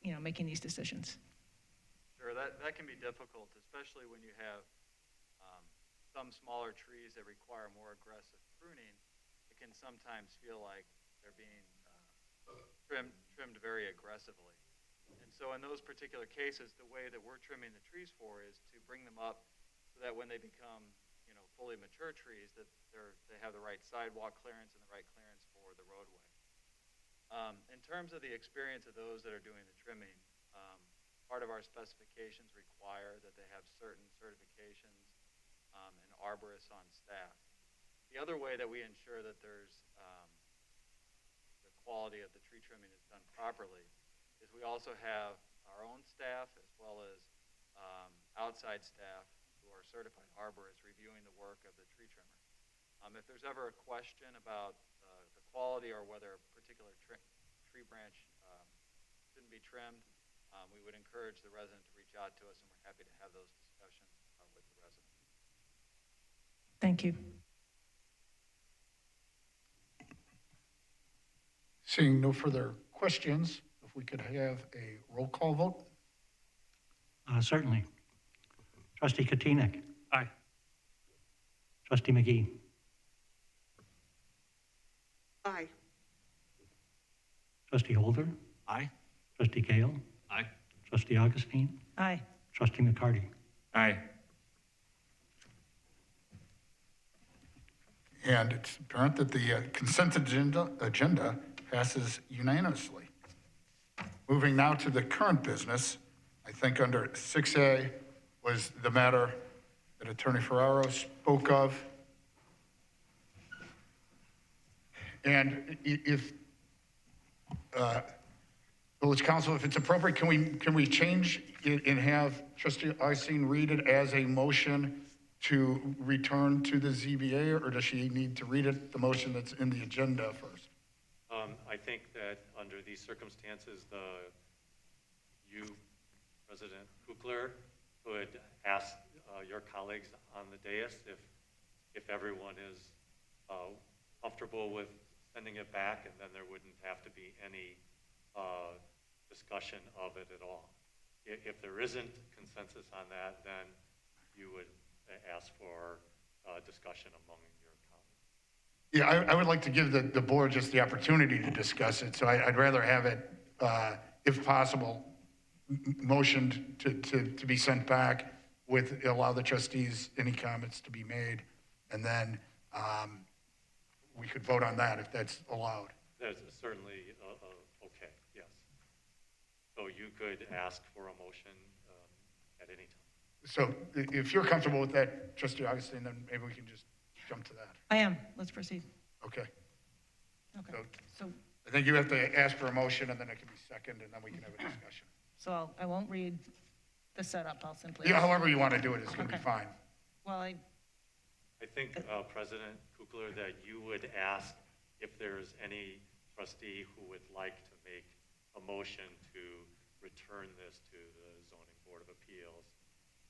[SPEAKER 10] making these decisions.
[SPEAKER 11] Sure, that can be difficult, especially when you have some smaller trees that require more aggressive pruning. It can sometimes feel like they're being trimmed very aggressively. And so in those particular cases, the way that we're trimming the trees for is to bring them up so that when they become fully mature trees, that they have the right sidewalk clearance and the right clearance for the roadway. In terms of the experience of those that are doing the trimming, part of our specifications require that they have certain certifications and arborists on staff. The other way that we ensure that there's the quality of the tree trimming is done properly is we also have our own staff as well as outside staff who are certified arborists reviewing the work of the tree trimmer. If there's ever a question about the quality or whether a particular tree branch shouldn't be trimmed, we would encourage the resident to reach out to us, and we're happy to have those discussions with the resident.
[SPEAKER 10] Thank you.
[SPEAKER 2] Seeing no further questions, if we could have a roll call vote?
[SPEAKER 4] Certainly. Trustee Katina.
[SPEAKER 5] Aye.
[SPEAKER 4] Trustee McGee.
[SPEAKER 6] Aye.
[SPEAKER 4] Trustee Holder.
[SPEAKER 3] Aye.
[SPEAKER 4] Trustee Gale.
[SPEAKER 7] Aye.
[SPEAKER 4] Trustee Augustine.
[SPEAKER 10] Aye.
[SPEAKER 4] Trustee McCarty.
[SPEAKER 7] Aye.
[SPEAKER 2] And it's apparent that the consent agenda passes unanimously. Moving now to the current business, I think under 6A was the matter that Attorney Ferraro spoke of. And if, Village Council, if it's appropriate, can we change it and have Trustee Augustine read it as a motion to return to the ZBA, or does she need to read it, the motion that's in the agenda first?
[SPEAKER 12] I think that under these circumstances, you, President Kukler, could ask your colleagues on the dais if everyone is comfortable with sending it back, and then there wouldn't have to be any discussion of it at all. If there isn't consensus on that, then you would ask for discussion among your colleagues.
[SPEAKER 2] Yeah, I would like to give the board just the opportunity to discuss it, so I'd rather have it, if possible, motioned to be sent back with, allow the trustees any comments to be made, and then we could vote on that if that's allowed.
[SPEAKER 12] That's certainly okay, yes. So you could ask for a motion at any time.
[SPEAKER 2] So if you're comfortable with that, Trustee Augustine, then maybe we can just jump to that.
[SPEAKER 10] I am. Let's proceed.
[SPEAKER 2] Okay.
[SPEAKER 10] Okay.
[SPEAKER 2] So
[SPEAKER 10] So,
[SPEAKER 2] I think you have to ask for a motion, and then it can be second, and then we can have a discussion.
[SPEAKER 10] so I won't read the setup. I'll simply.
[SPEAKER 2] Yeah, however you want to do it is going to be
[SPEAKER 10] Okay.
[SPEAKER 2] fine.
[SPEAKER 10] Well,
[SPEAKER 12] I think, President Kukler, that you would ask if there's any trustee who would like to make a motion to return this to the Zoning Board of Appeals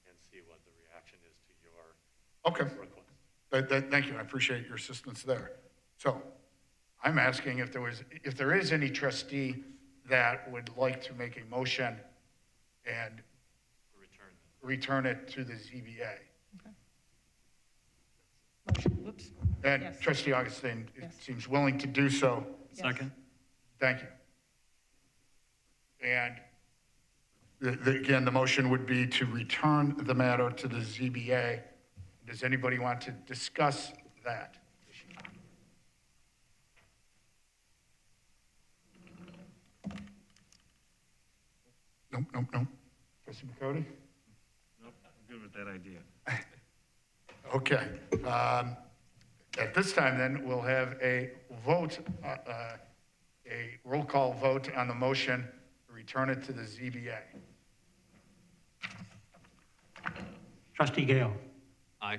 [SPEAKER 12] and see what the reaction is to your request.
[SPEAKER 2] Thank you. I appreciate your assistance there. So I'm asking if there is any trustee that would like to make a motion and return it to the ZBA.
[SPEAKER 10] motion, whoops.
[SPEAKER 2] And
[SPEAKER 10] Yes.
[SPEAKER 2] Trustee Augustine
[SPEAKER 10] Yes.
[SPEAKER 2] seems willing to do so.
[SPEAKER 10] Yes.
[SPEAKER 4] Second.
[SPEAKER 2] Thank you. And again, the motion would be to return the matter to the ZBA. Does anybody want to discuss that? Nope. Trustee McCarty?
[SPEAKER 7] Nope, I'm good with that idea.
[SPEAKER 2] Okay. At this time, then, we'll have a vote, a roll call vote on the motion to return it to the ZBA.
[SPEAKER 4] Trustee Gale.
[SPEAKER 3] Aye.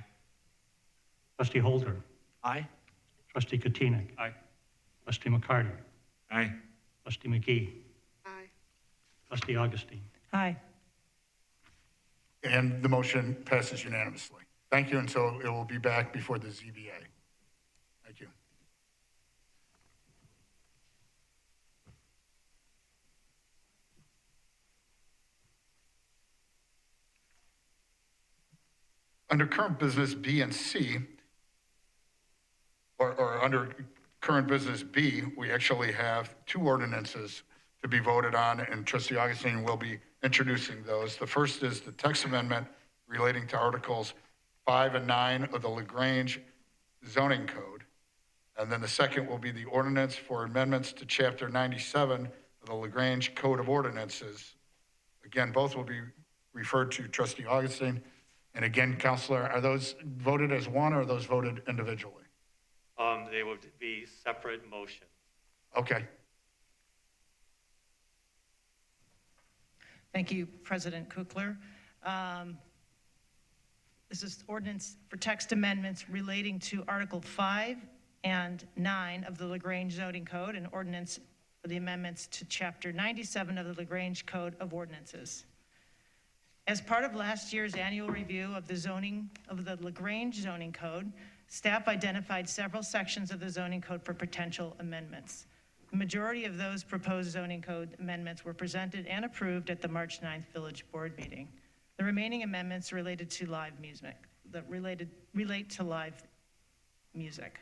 [SPEAKER 4] Trustee Holder.
[SPEAKER 3] Aye.
[SPEAKER 4] Trustee Katina.
[SPEAKER 5] Aye.
[SPEAKER 4] Trustee McCarty.
[SPEAKER 7] Aye.
[SPEAKER 4] Trustee McGee.
[SPEAKER 6] Aye.
[SPEAKER 4] Trustee Augustine.
[SPEAKER 10] Aye.
[SPEAKER 2] And the motion passes unanimously. Thank you, and so it will be back before the ZBA. Thank you. Under current business B and C, or under current business B, we actually have two ordinances to be voted on, and Trustee Augustine will be introducing those. The first is the text amendment relating to Articles 5 and 9 of the LaGrange zoning code. And then the second will be the ordinance for amendments to Chapter 97 of the LaGrange Code of Ordinances. Again, both will be referred to Trustee Augustine. And again, Counselor, are those voted as one or are those voted individually?
[SPEAKER 12] They would be separate motions.
[SPEAKER 2] Okay.
[SPEAKER 10] Thank you, President Kukler. This is ordinance for text amendments relating to Article 5 and 9 of the LaGrange zoning code, and ordinance for the amendments to Chapter 97 of the LaGrange Code of Ordinances. As part of last year's annual review of the LaGrange zoning code, staff identified several sections of the zoning code for potential amendments. The majority of those proposed zoning code amendments were presented and approved at the March 9th Village Board meeting. The remaining amendments related to live music, relate to live music.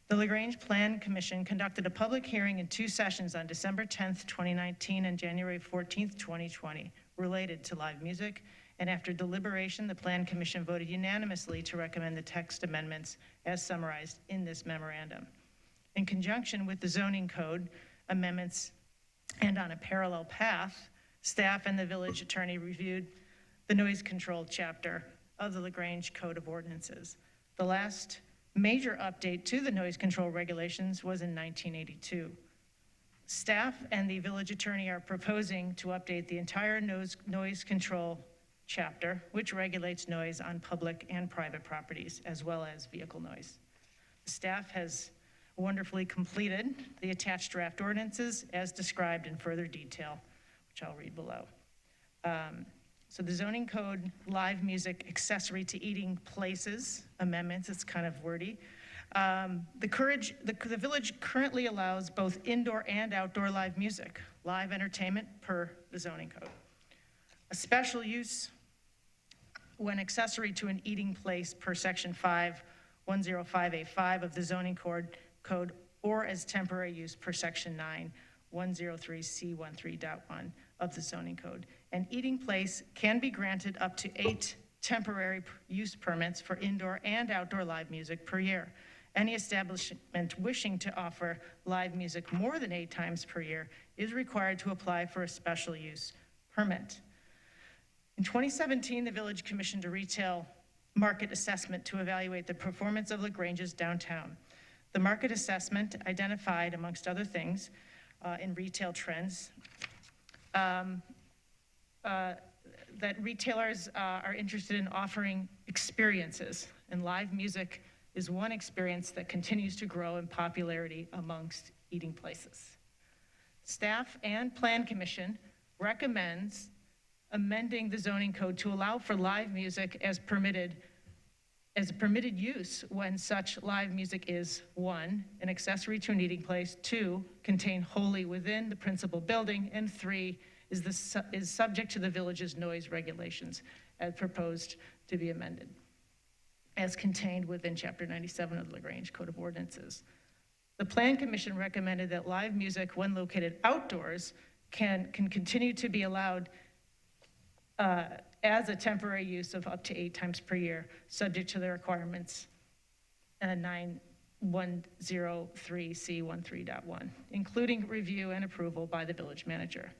[SPEAKER 10] The LaGrange Plan Commission conducted a public hearing in 2 sessions on December 10th, 2019 and January 14th, 2020, related to live music. And after deliberation, the Plan Commission voted unanimously to recommend the text amendments as summarized in this memorandum. In conjunction with the zoning code amendments and on a parallel path, staff and the village attorney reviewed the noise control chapter of the LaGrange Code of Ordinances. The last major update to the noise control regulations was in 1982. Staff and the village attorney are proposing to update the entire noise control chapter, which regulates noise on public and private properties, as well as vehicle noise. The staff has wonderfully completed the attached draft ordinances as described in further detail, which I'll read below. So the zoning code, live music accessory to eating places amendments, it's kind of wordy. The village currently allows both indoor and outdoor live music, live entertainment per the zoning code. A special use when accessory to an eating place per section 5105A5 of the zoning code, or as temporary use per section 9103C13.1 of the zoning code. An eating place can be granted up to 8 temporary use permits for indoor and outdoor live music per year. Any establishment wishing to offer live music more than 8 times per year is required to apply for a special use permit. In 2017, the village commissioned a retail market assessment to evaluate the performance of LaGrange's downtown. The market assessment identified, amongst other things, in retail trends, that retailers are interested in offering experiences, and live music is one experience that continues to grow in popularity amongst eating places. Staff and Plan Commission recommends amending the zoning code to allow for live music as a permitted use when such live music is 1, an accessory to an eating place, 2, contained wholly within the principal building, and 3, is subject to the village's noise regulations as proposed to be amended, as contained within Chapter 97 of the LaGrange Code of Ordinances. The Plan Commission recommended that live music, when located outdoors, can continue to be allowed as a temporary use of up to 8 times per year, subject to the requirements 9103C13.1, including review and approval by the village manager.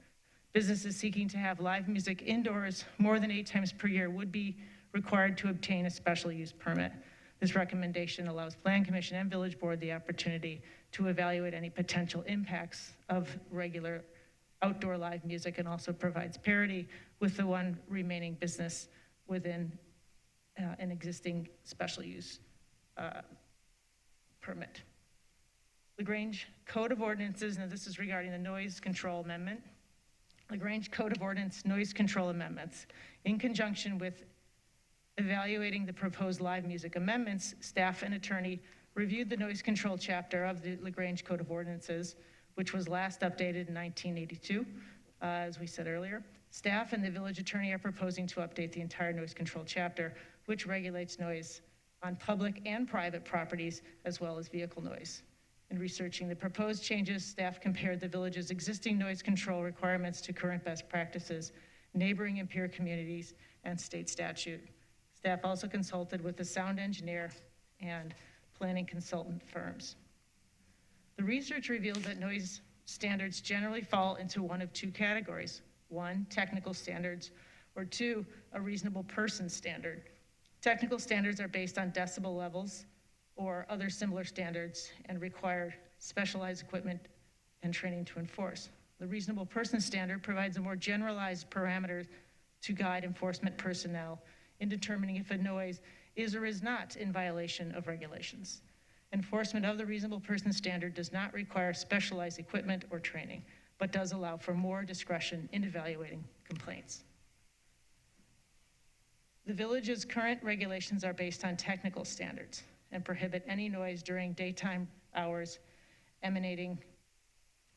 [SPEAKER 10] Businesses seeking to have live music indoors more than 8 times per year would be required to obtain a special use permit. This recommendation allows Plan Commission and Village Board the opportunity to evaluate any potential impacts of regular outdoor live music, and also provides parity with the one remaining business within an existing special use permit. LaGrange Code of Ordinances, and this is regarding the noise control amendment. LaGrange Code of Ordinance noise control amendments. In conjunction with evaluating the proposed live music amendments, staff and attorney reviewed the noise control chapter of the LaGrange Code of Ordinances, which was last updated in 1982, as we said earlier. Staff and the village attorney are proposing to update the entire noise control chapter, which regulates noise on public and private properties, as well as vehicle noise. In researching the proposed changes, staff compared the village's existing noise control requirements to current best practices, neighboring and peer communities, and state statute. Staff also consulted with the sound engineer and planning consultant firms. The research revealed that noise standards generally fall into one of two categories. One, technical standards, or two, a reasonable person standard. Technical standards are based on decibel levels or other similar standards and require specialized equipment and training to enforce. The reasonable person standard provides a more generalized parameter to guide enforcement personnel in determining if a noise is or is not in violation of regulations. Enforcement of the reasonable person standard does not require specialized equipment or training, but does allow for more discretion in evaluating complaints. The village's current regulations are based on technical standards and prohibit any noise during daytime hours emanating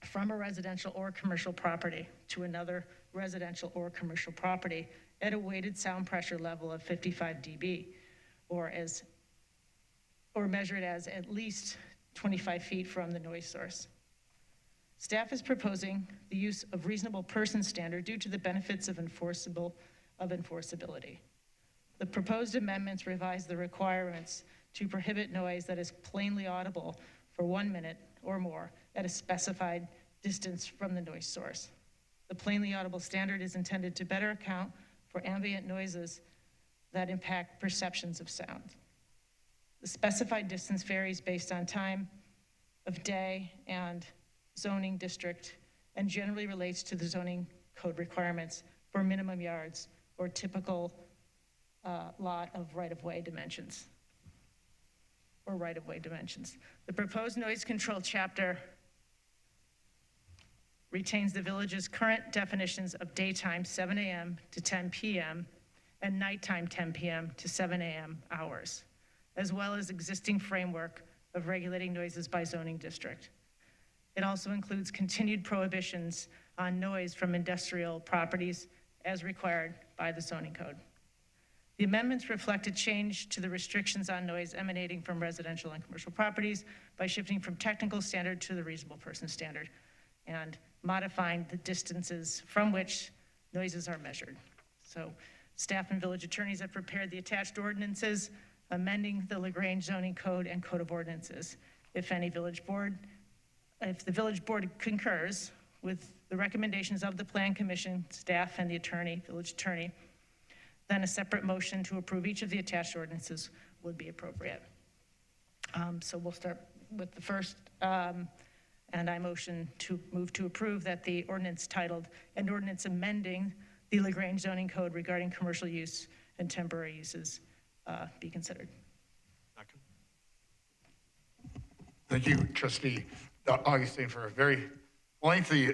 [SPEAKER 10] from a residential or commercial property to another residential or commercial property at a weighted sound pressure level of 55 dB, or measured as at least 25 feet from the noise source. Staff is proposing the use of reasonable person standard due to the benefits of enforceability. The proposed amendments revise the requirements to prohibit noise that is plainly audible for 1 minute or more at a specified distance from the noise source. The plainly audible standard is intended to better account for ambient noises that impact perceptions of sound. The specified distance varies based on time of day and zoning district and generally relates to the zoning code requirements for minimum yards or typical lot of right-of-way dimensions. The proposed noise control chapter retains the village's current definitions of daytime 7 a.m. to 10 p.m. and nighttime 10 p.m. to 7 a.m. hours, as well as existing framework of regulating noises by zoning district. It also includes continued prohibitions on noise from industrial properties as required by the zoning code. The amendments reflect a change to the restrictions on noise emanating from residential and commercial properties by shifting from technical standard to the reasonable person standard and modifying the distances from which noises are measured. So staff and village attorneys have prepared the attached ordinances, amending the Grange zoning code and code of ordinances. If the village board concurs with the recommendations of the plan commission, staff, and the village attorney, then a separate motion to approve each of the attached ordinances would be appropriate. So we'll start with the first, and I move to approve that the ordinance titled, "An Ordinance Amending the LaGrange Zoning Code Regarding Commercial Use and Temporary Uses," be considered.
[SPEAKER 3] Second.
[SPEAKER 2] Thank you, Trustee Augustine, for a very lengthy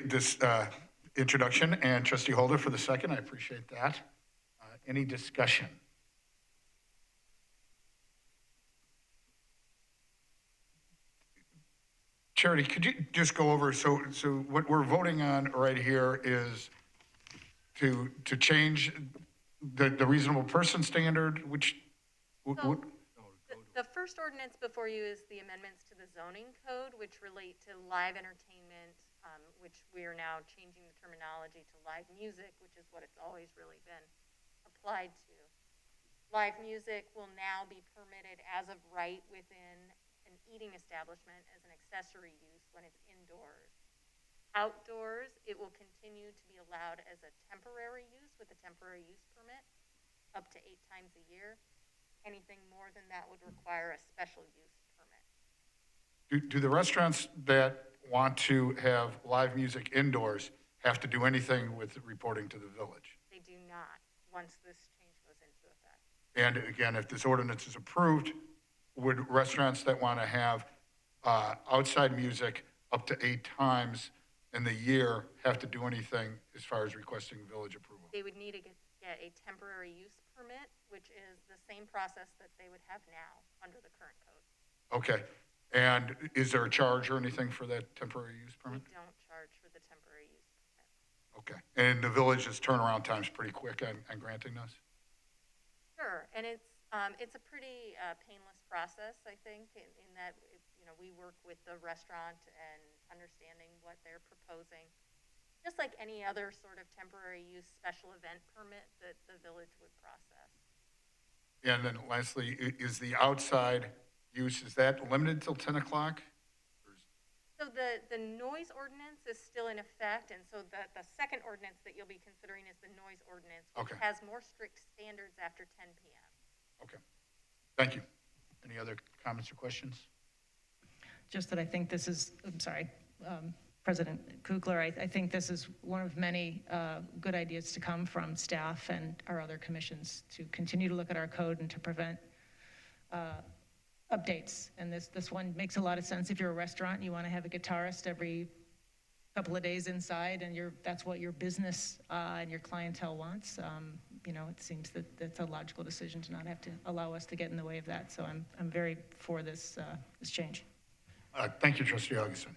[SPEAKER 2] introduction, and Trustee Holder for the second. I appreciate that. Any discussion? Charity, could you just go over, so what we're voting on right here is to change the reasonable person standard, which
[SPEAKER 13] The first ordinance before you is the amendments to the zoning code, which relate to live entertainment, which we are now changing the terminology to live music, which is what it's always really been applied to. Live music will now be permitted as of right within an eating establishment as an accessory use when it's indoors. Outdoors, it will continue to be allowed as a temporary use with a temporary use permit up to 8 times a year. Anything more than that would require a special use permit.
[SPEAKER 2] Do the restaurants that want to have live music indoors have to do anything with reporting to the village?
[SPEAKER 13] They do not, once this change goes into effect.
[SPEAKER 2] And again, if this ordinance is approved, would restaurants that want to have outside music up to 8 times in the year have to do anything as far as requesting village approval?
[SPEAKER 13] They would need to get a temporary use permit, which is the same process that they would have now under the current code.
[SPEAKER 2] Okay. And is there a charge or anything for that temporary use permit?
[SPEAKER 13] We don't charge for the temporary use permit.
[SPEAKER 2] Okay. And the village's turnaround time's pretty quick on granting this?
[SPEAKER 13] Sure, and it's a pretty painless process, I think, in that, we work with the restaurant and understanding what they're proposing. Just like any other sort of temporary use special event permit that the village would process.
[SPEAKER 2] And then lastly, is the outside use, is that limited till 10 o'clock?
[SPEAKER 13] So the noise ordinance is still in effect, and so the second ordinance that you'll be considering is the noise ordinance, which
[SPEAKER 2] Okay.
[SPEAKER 13] has more strict standards after 10 p.m.
[SPEAKER 2] Okay, thank you. Any other comments or questions?
[SPEAKER 10] Just that I think this is, I'm sorry, President Kukler, I think this is one of many good ideas to come from staff and our other commissions to continue to look at our code and to prevent updates. And this one makes a lot of sense. If you're a restaurant and you want to have a guitarist every couple of days inside and that's what your business and your clientele wants, you know, it seems that that's a logical decision to not have to allow us to get in the way of that. So I'm very for this change.
[SPEAKER 2] Thank you, Trustee Augustine.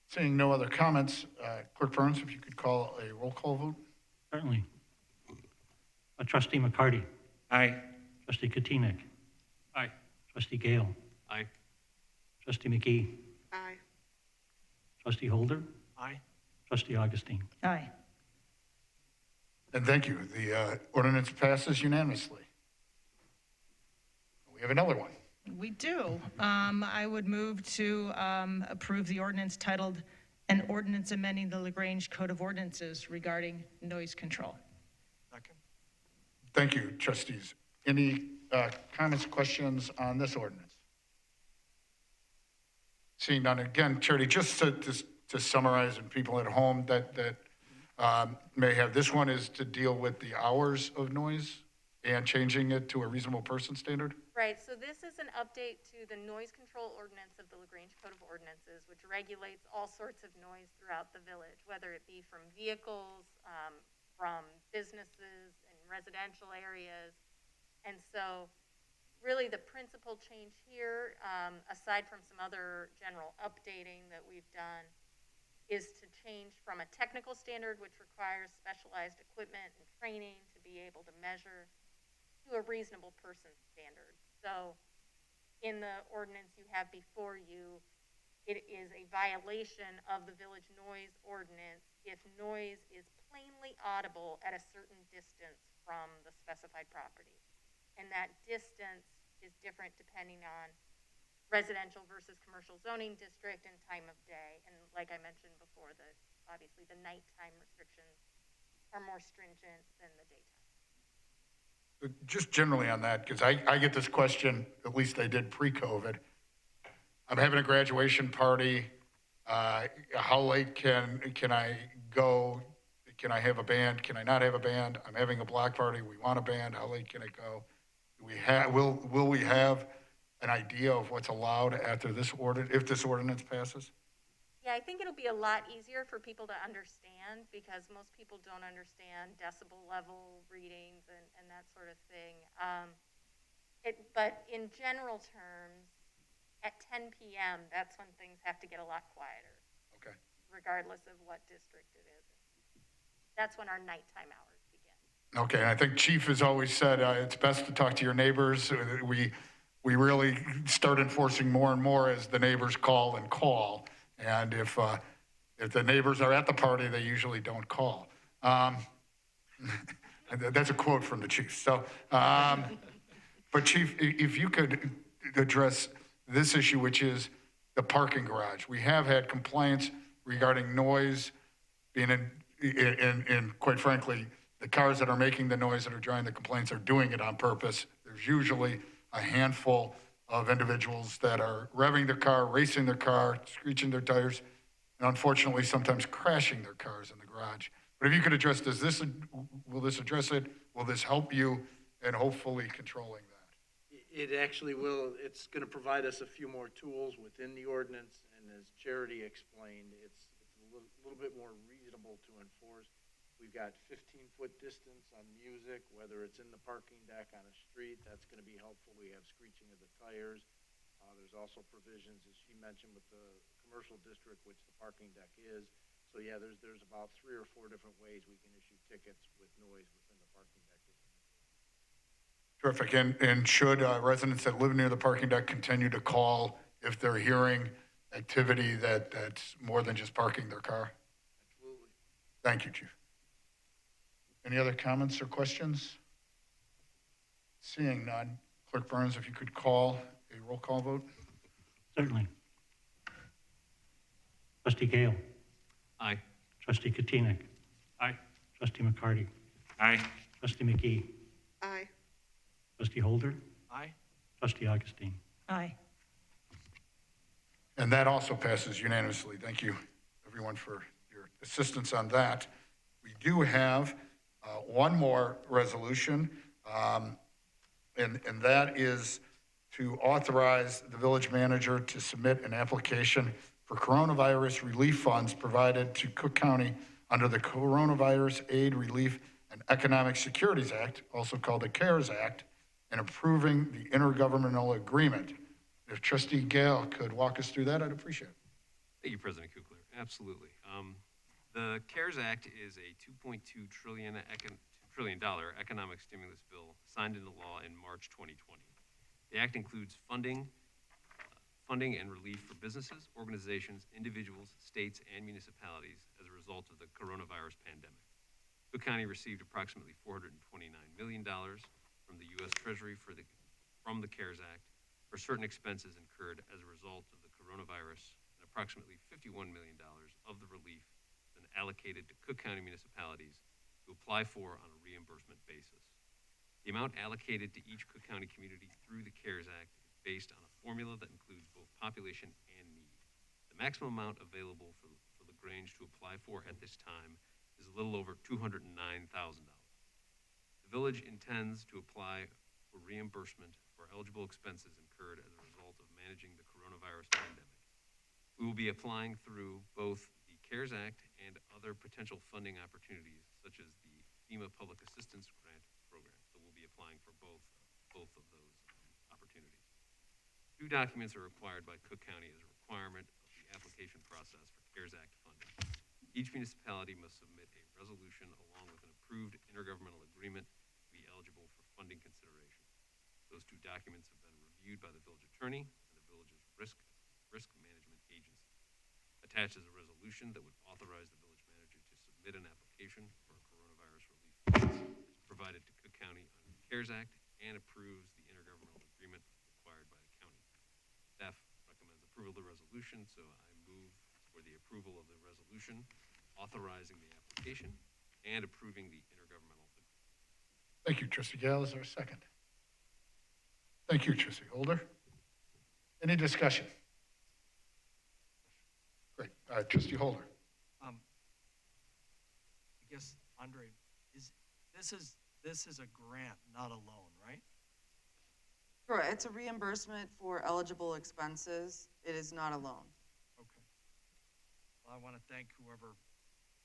[SPEAKER 2] Seeing no other comments, Clerk Burns, if you could call a roll call vote.
[SPEAKER 4] Certainly. Trustee McCarty.
[SPEAKER 7] Aye.
[SPEAKER 4] Trustee Katinik.
[SPEAKER 5] Aye.
[SPEAKER 4] Trustee Gale.
[SPEAKER 5] Aye.
[SPEAKER 4] Trustee McGee.
[SPEAKER 9] Aye.
[SPEAKER 4] Trustee Holder.
[SPEAKER 3] Aye.
[SPEAKER 4] Trustee Augustine.
[SPEAKER 10] Aye.
[SPEAKER 2] And thank you. The ordinance passes unanimously. We have another one.
[SPEAKER 10] We do. I would move to approve the ordinance titled, "An Ordinance Amending the LaGrange Code of Ordinances Regarding Noise Control."
[SPEAKER 3] Second.
[SPEAKER 2] Thank you, trustees. Any comments, questions on this ordinance? Seeing none, again, Charity, just to summarize, and people at home that may have, this one is to deal with the hours of noise and changing it to a reasonable person standard?
[SPEAKER 13] Right, so this is an update to the noise control ordinance of the LaGrange Code of Ordinances, which regulates all sorts of noise throughout the village, whether it be from vehicles, from businesses and residential areas. And so really the principal change here, aside from some other general updating that we've done, is to change from a technical standard, which requires specialized equipment and training to be able to measure, to a reasonable person standard. So in the ordinance you have before you, it is a violation of the village noise ordinance if noise is plainly audible at a certain distance from the specified property. And that distance is different depending on residential versus commercial zoning district and time of day. And like I mentioned before, obviously the nighttime restrictions are more stringent than the daytime.
[SPEAKER 2] Just generally on that, because I get this question, at least I did pre-COVID. I'm having a graduation party. How late can I go? Can I have a band? Can I not have a band? I'm having a block party. We want a band. How late can it go? Will we have an idea of what's allowed after this if this ordinance passes?
[SPEAKER 13] Yeah, I think it'll be a lot easier for people to understand because most people don't understand decibel level readings and that sort of thing. But in general terms, at 10 p.m., that's when things have to get a lot quieter.
[SPEAKER 2] Okay.
[SPEAKER 13] Regardless of what district it is. That's when our nighttime hours begin.
[SPEAKER 2] Okay, and I think Chief has always said it's best to talk to your neighbors. We really start enforcing more and more as the neighbors call and call. And if the neighbors are at the party, they usually don't call. That's a quote from the chief. So, but Chief, if you could address this issue, which is the parking garage. We have had complaints regarding noise being in quite frankly, the cars that are making the noise that are driving the complaints are doing it on purpose. There's usually a handful of individuals that are revving their car, racing their car, screeching their tires, and unfortunately sometimes crashing their cars in the garage. But if you could address will this address it? Will this help you in hopefully controlling that?
[SPEAKER 1] It actually will. It's going to provide us a few more tools within the ordinance, and as Charity explained, it's a little bit more reasonable to enforce. We've got 15-foot distance on music, whether it's in the parking deck on a street, that's going to be helpful. We have screeching of the tires. There's also provisions, as she mentioned, with the commercial district, which the parking deck is. So yeah, there's about 3 or 4 different ways we can issue tickets with noise within the parking deck.
[SPEAKER 2] Terrific. And should residents that live near the parking deck continue to call if they're hearing activity that's more than just parking their car?
[SPEAKER 1] Absolutely.
[SPEAKER 2] Thank you, Chief. Any other comments or questions? Seeing none, Clerk Burns, if you could call a roll call vote?
[SPEAKER 4] Certainly. Trustee Gale.
[SPEAKER 7] Aye.
[SPEAKER 4] Trustee Katina.
[SPEAKER 5] Aye.
[SPEAKER 4] Trustee McCarty.
[SPEAKER 7] Aye.
[SPEAKER 4] Trustee McGee.
[SPEAKER 14] Aye.
[SPEAKER 4] Trustee Holder.
[SPEAKER 3] Aye.
[SPEAKER 4] Trustee Augustine.
[SPEAKER 10] Aye.
[SPEAKER 2] And that also passes unanimously. Thank you, everyone, for your assistance on that. We do have one more resolution, and that is to authorize the village manager to submit an application for coronavirus relief funds provided to Cook County under the Coronavirus Aid, Relief, and Economic Securities Act, also called the CARES Act, and approving the intergovernmental agreement. If Trustee Gale could walk us through that, I'd appreciate it.
[SPEAKER 15] Thank you, President Kukler. Absolutely. The CARES Act is a $2.2 trillion economic stimulus bill signed into law in March 2020. The act includes funding and relief for businesses, organizations, individuals, states, and municipalities as a result of the coronavirus pandemic. Cook County received approximately $429 million from the U.S. Treasury from the CARES Act for certain expenses incurred as a result of the coronavirus, and approximately $51 million of the relief has been allocated to Cook County municipalities to apply for on a reimbursement basis. The amount allocated to each Cook County community through the CARES Act is based on a formula that includes both population and need. The maximum amount available for the Grange to apply for at this time is a little over $209,000. The village intends to apply for reimbursement for eligible expenses incurred as a result of managing the coronavirus pandemic. We will be applying through both the CARES Act and other potential funding opportunities, such as the FEMA Public Assistance Grant Program. So we'll be applying for both of those opportunities. 2 documents are required by Cook County as a requirement of the application process for CARES Act funding. Each municipality must submit a resolution along with an approved intergovernmental agreement to be eligible for funding consideration. Those 2 documents have been reviewed by the village attorney and the village's risk management agency. Attached is a resolution that would authorize the village manager to submit an application for coronavirus relief funds provided to Cook County under the CARES Act and approves the intergovernmental agreement required by the county. Staff recommends approval of the resolution, so I move for the approval of the resolution authorizing the application and approving the intergovernmental agreement.
[SPEAKER 2] Thank you, Trustee Gale. Is there a second? Thank you, Trustee Holder. Any discussion? Great. Trustee Holder.
[SPEAKER 3] I guess, Andre, this is a grant, not a loan, right?
[SPEAKER 9] Correct. It's a reimbursement for eligible expenses. It is not a loan.
[SPEAKER 3] Okay. Well, I want to thank whoever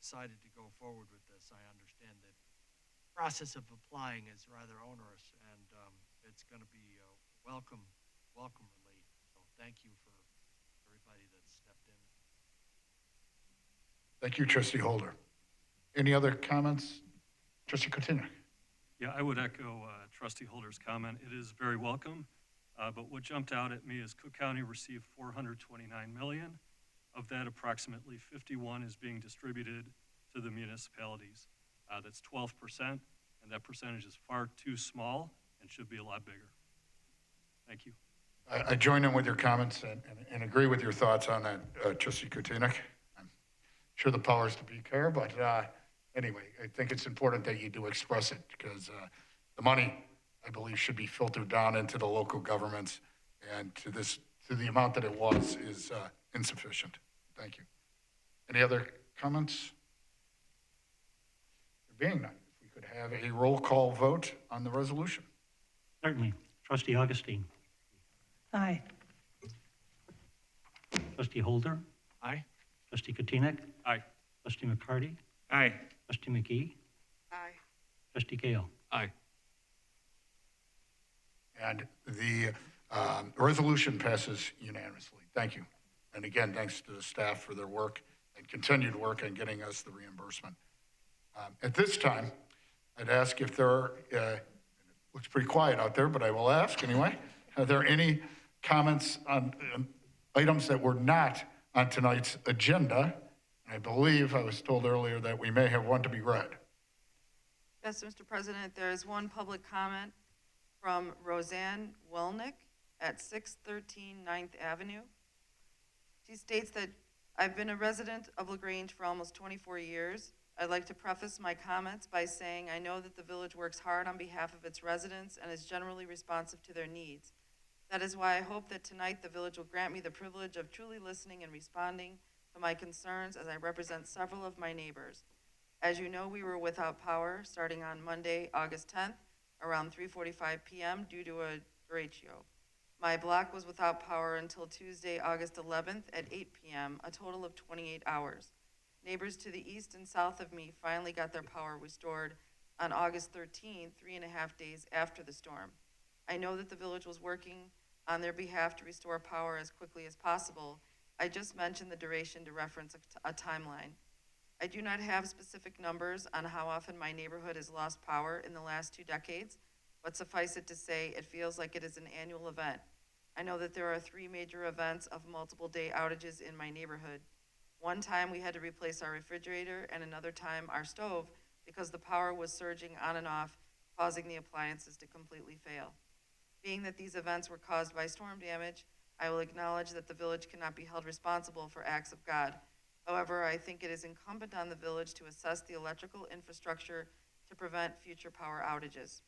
[SPEAKER 3] decided to go forward with this. I understand that the process of applying is rather onerous, and it's going to be welcome relief. So thank you for everybody that stepped in.
[SPEAKER 2] Thank you, Trustee Holder. Any other comments? Trustee Katina.
[SPEAKER 16] Yeah, I would echo Trustee Holder's comment. It is very welcome, but what jumped out at me is Cook County received $429 million. Of that, approximately 51 is being distributed to the municipalities. That's 12%, and that percentage is far too small and should be a lot bigger. Thank you.
[SPEAKER 2] I join in with your comments and agree with your thoughts on that, Trustee Kutinek. I'm sure the powers to be care, but anyway, I think it's important that you do express it because the money, I believe, should be filtered down into the local governments, and to the amount that it was is insufficient. Thank you. Any other comments? There being none, if we could have a roll call vote on the resolution.
[SPEAKER 4] Certainly. Trustee Augustine.
[SPEAKER 10] Aye.
[SPEAKER 4] Trustee Holder.
[SPEAKER 3] Aye.
[SPEAKER 4] Trustee Katina.
[SPEAKER 5] Aye.
[SPEAKER 4] Trustee McCarty.
[SPEAKER 7] Aye.
[SPEAKER 4] Trustee McGee.
[SPEAKER 14] Aye.
[SPEAKER 4] Trustee Gale.
[SPEAKER 15] Aye.
[SPEAKER 2] And the resolution passes unanimously. Thank you. And again, thanks to the staff for their work and continued work on getting us the reimbursement. At this time, I'd ask if there are, it looks pretty quiet out there, but I will ask anyway. Are there any comments on items that were not on tonight's agenda? I believe I was told earlier that we may have one to be read.
[SPEAKER 9] Yes, Mr. President, there is one public comment from Roseanne Welnick at 613 9th Avenue. She states that I've been a resident of LaGrange for almost 24 years. I'd like to preface my comments by saying I know that the village works hard on behalf of its residents and is generally responsive to their needs. That is why I hope that tonight the village will grant me the privilege of truly listening and responding to my concerns as I represent several of my neighbors. As you know, we were without power starting on Monday, August 10th, around 3:45 p.m. due to a derecho. My block was without power until Tuesday, August 11th at 8 p.m., a total of 28 hours. Neighbors to the east and south of me finally got their power restored on August 13th, 3.5 days after the storm. I know that the village was working on their behalf to restore power as quickly as possible. I just mentioned the duration to reference a timeline. I do not have specific numbers on how often my neighborhood has lost power in the last 2 decades, but suffice it to say, it feels like it is an annual event. I know that there are 3 major events of multiple day outages in my neighborhood. One time we had to replace our refrigerator, and another time our stove, because the power was surging on and off, causing the appliances to completely fail. Being that these events were caused by storm damage, I will acknowledge that the village cannot be held responsible for acts of God. However, I think it is incumbent on the village to assess the electrical infrastructure to prevent future power outages.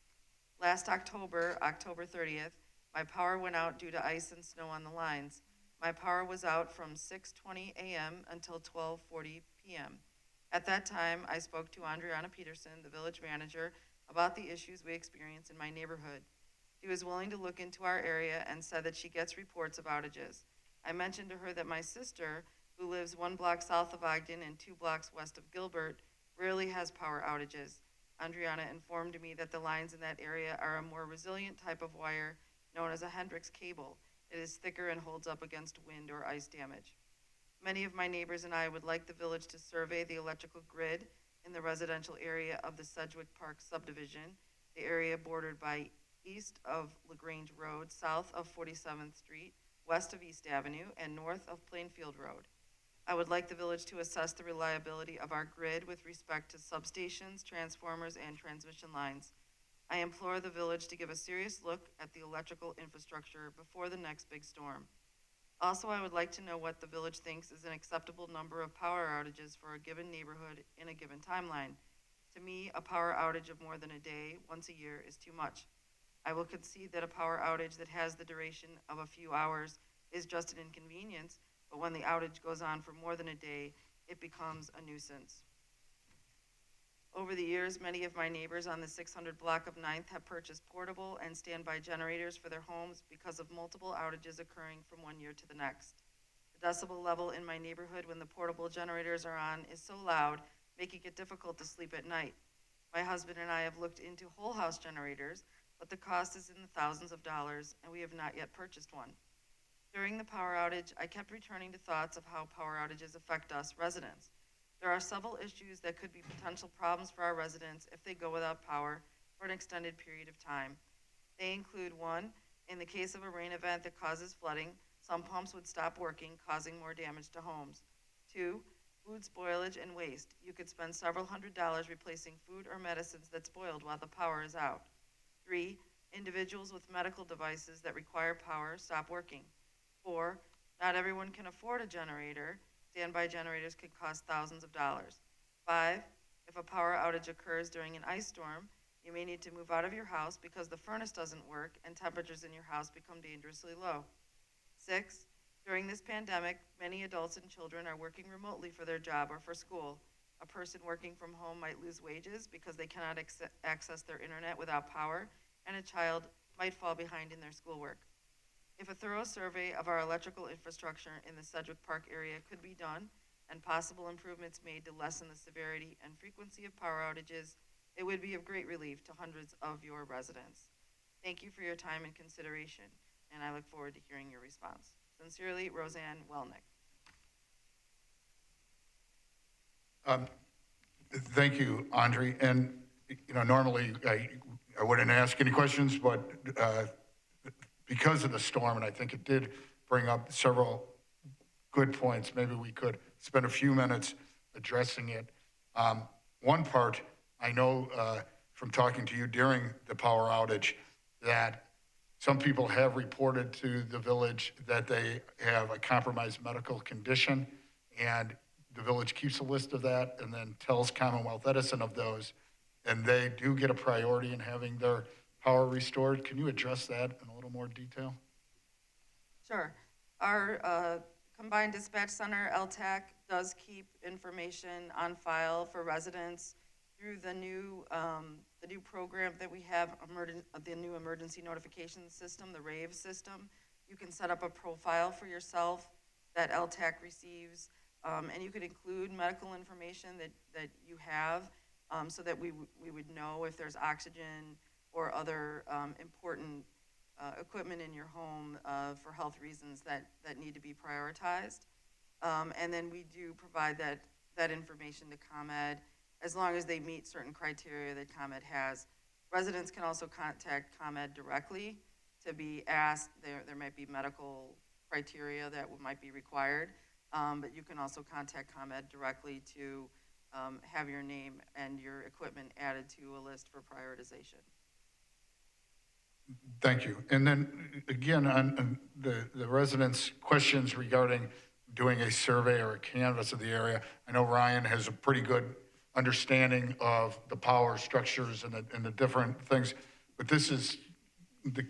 [SPEAKER 9] Last October, October 30th, my power went out due to ice and snow on the lines. My power was out from 6:20 a.m. until 12:40 p.m. At that time, I spoke to Andriana Peterson, the village manager, about the issues we experience in my neighborhood. She was willing to look into our area and said that she gets reports of outages. I mentioned to her that my sister, who lives 1 block south of Ogden and 2 blocks west of Gilbert, rarely has power outages. Andriana informed me that the lines in that area are a more resilient type of wire known as a Hendrix cable. It is thicker and holds up against wind or ice damage. Many of my neighbors and I would like the village to survey the electrical grid in the residential area of the Sedgwick Park subdivision, the area bordered by east of LaGrange Road, south of 47th Street, west of East Avenue, and north of Plainfield Road. I would like the village to assess the reliability of our grid with respect to substations, transformers, and transmission lines. I implore the village to give a serious look at the electrical infrastructure before the next big storm. Also, I would like to know what the village thinks is an acceptable number of power outages for a given neighborhood in a given timeline. To me, a power outage of more than a day, once a year, is too much. I will concede that a power outage that has the duration of a few hours is just an inconvenience, but when the outage goes on for more than a day, it becomes a nuisance. Over the years, many of my neighbors on the 600 block of 9th have purchased portable and standby generators for their homes because of multiple outages occurring from one year to the next. The decibel level in my neighborhood when the portable generators are on is so loud, making it difficult to sleep at night. My husband and I have looked into whole house generators, but the cost is in the thousands of dollars, and we have not yet purchased one. During the power outage, I kept returning to thoughts of how power outages affect us residents. There are several issues that could be potential problems for our residents if they go without power for an extended period of time. They include: 1, in the case of a rain event that causes flooding, some pumps would stop working, causing more damage to homes. 2, food spoilage and waste. You could spend several $100s replacing food or medicines that spoiled while the power is out. 3, individuals with medical devices that require power stop working. 4, not everyone can afford a generator. Standby generators could cost thousands of dollars. 5, if a power outage occurs during an ice storm, you may need to move out of your house because the furnace doesn't work and temperatures in your house become dangerously low. 6, during this pandemic, many adults and children are working remotely for their job or for school. A person working from home might lose wages because they cannot access their internet without power, and a child might fall behind in their schoolwork. If a thorough survey of our electrical infrastructure in the Sedgwick Park area could be done and possible improvements made to lessen the severity and frequency of power outages, it would be of great relief to hundreds of your residents. Thank you for your time and consideration, and I look forward to hearing your response. Sincerely, Roseanne Welnick.
[SPEAKER 2] Thank you, Andre. And, normally I wouldn't ask any questions, but because of the storm, and I think it did bring up several good points, maybe we could spend a few minutes addressing it. One part, I know from talking to you during the power outage, that some people have reported to the village that they have a compromised medical condition, and the village keeps a list of that and then tells Commonwealth Edison of those, and they do get a priority in having their power restored. Can you address that in a little more detail?
[SPEAKER 9] Sure. Our Combined Dispatch Center, LTAC, does keep information on file for residents through the new program that we have, the new emergency notification system, the RAVE system. You can set up a profile for yourself that LTAC receives, and you could include medical information that you have, so that we would know if there's oxygen or other important equipment in your home for health reasons that need to be prioritized. And then we do provide that information to ComEd as long as they meet certain criteria that ComEd has. Residents can also contact ComEd directly to be asked. There might be medical criteria that might be required, but you can also contact ComEd directly to have your name and your equipment added to a list for prioritization.
[SPEAKER 2] Thank you. And then again, on the residents' questions regarding doing a survey or a canvass of the area, I know Ryan has a pretty good understanding of the power structures and the different things, but this is the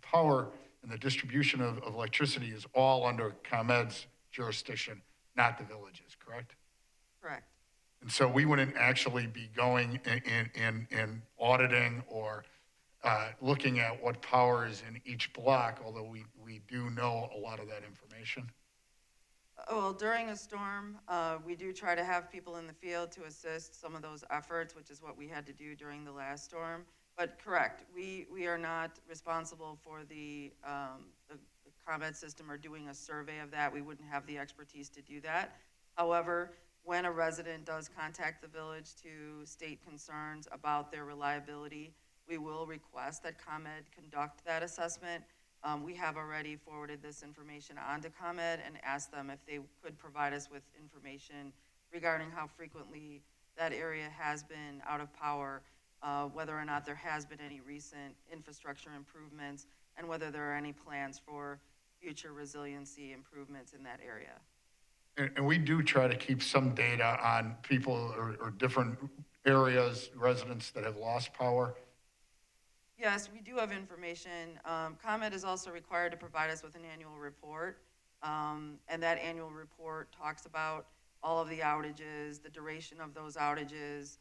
[SPEAKER 2] power and the distribution of electricity is all under ComEd's jurisdiction, not the village's, correct?
[SPEAKER 9] Correct.
[SPEAKER 2] And so we wouldn't actually be going in auditing or looking at what power is in each block, although we do know a lot of that information.
[SPEAKER 9] Well, during a storm, we do try to have people in the field to assist some of those efforts, which is what we had to do during the last storm. But correct, we are not responsible for the ComEd system or doing a survey of that. We wouldn't have the expertise to do that. However, when a resident does contact the village to state concerns about their reliability, we will request that ComEd conduct that assessment. We have already forwarded this information on to ComEd and asked them if they could provide us with information regarding how frequently that area has been out of power, whether or not there has been any recent infrastructure improvements, and whether there are any plans for future resiliency improvements in that area.
[SPEAKER 2] And we do try to keep some data on people or different areas, residents that have lost power.
[SPEAKER 9] Yes, we do have information. ComEd is also required to provide us with an annual report, and that annual report talks about all of the outages, the duration of those outages,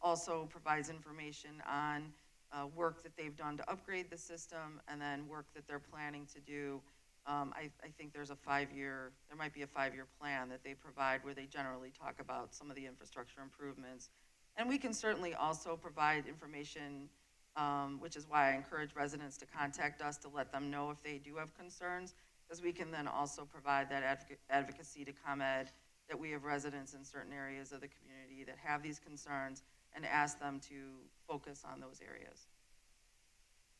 [SPEAKER 9] also provides information on work that they've done to upgrade the system, and then work that they're planning to do. I think there might be a 5-year plan that they provide where they generally talk about some of the infrastructure improvements. And we can certainly also provide information, which is why I encourage residents to contact us to let them know if they do have concerns, because we can then also provide that advocacy to ComEd that we have residents in certain areas of the community that have these concerns and ask them to focus on those areas.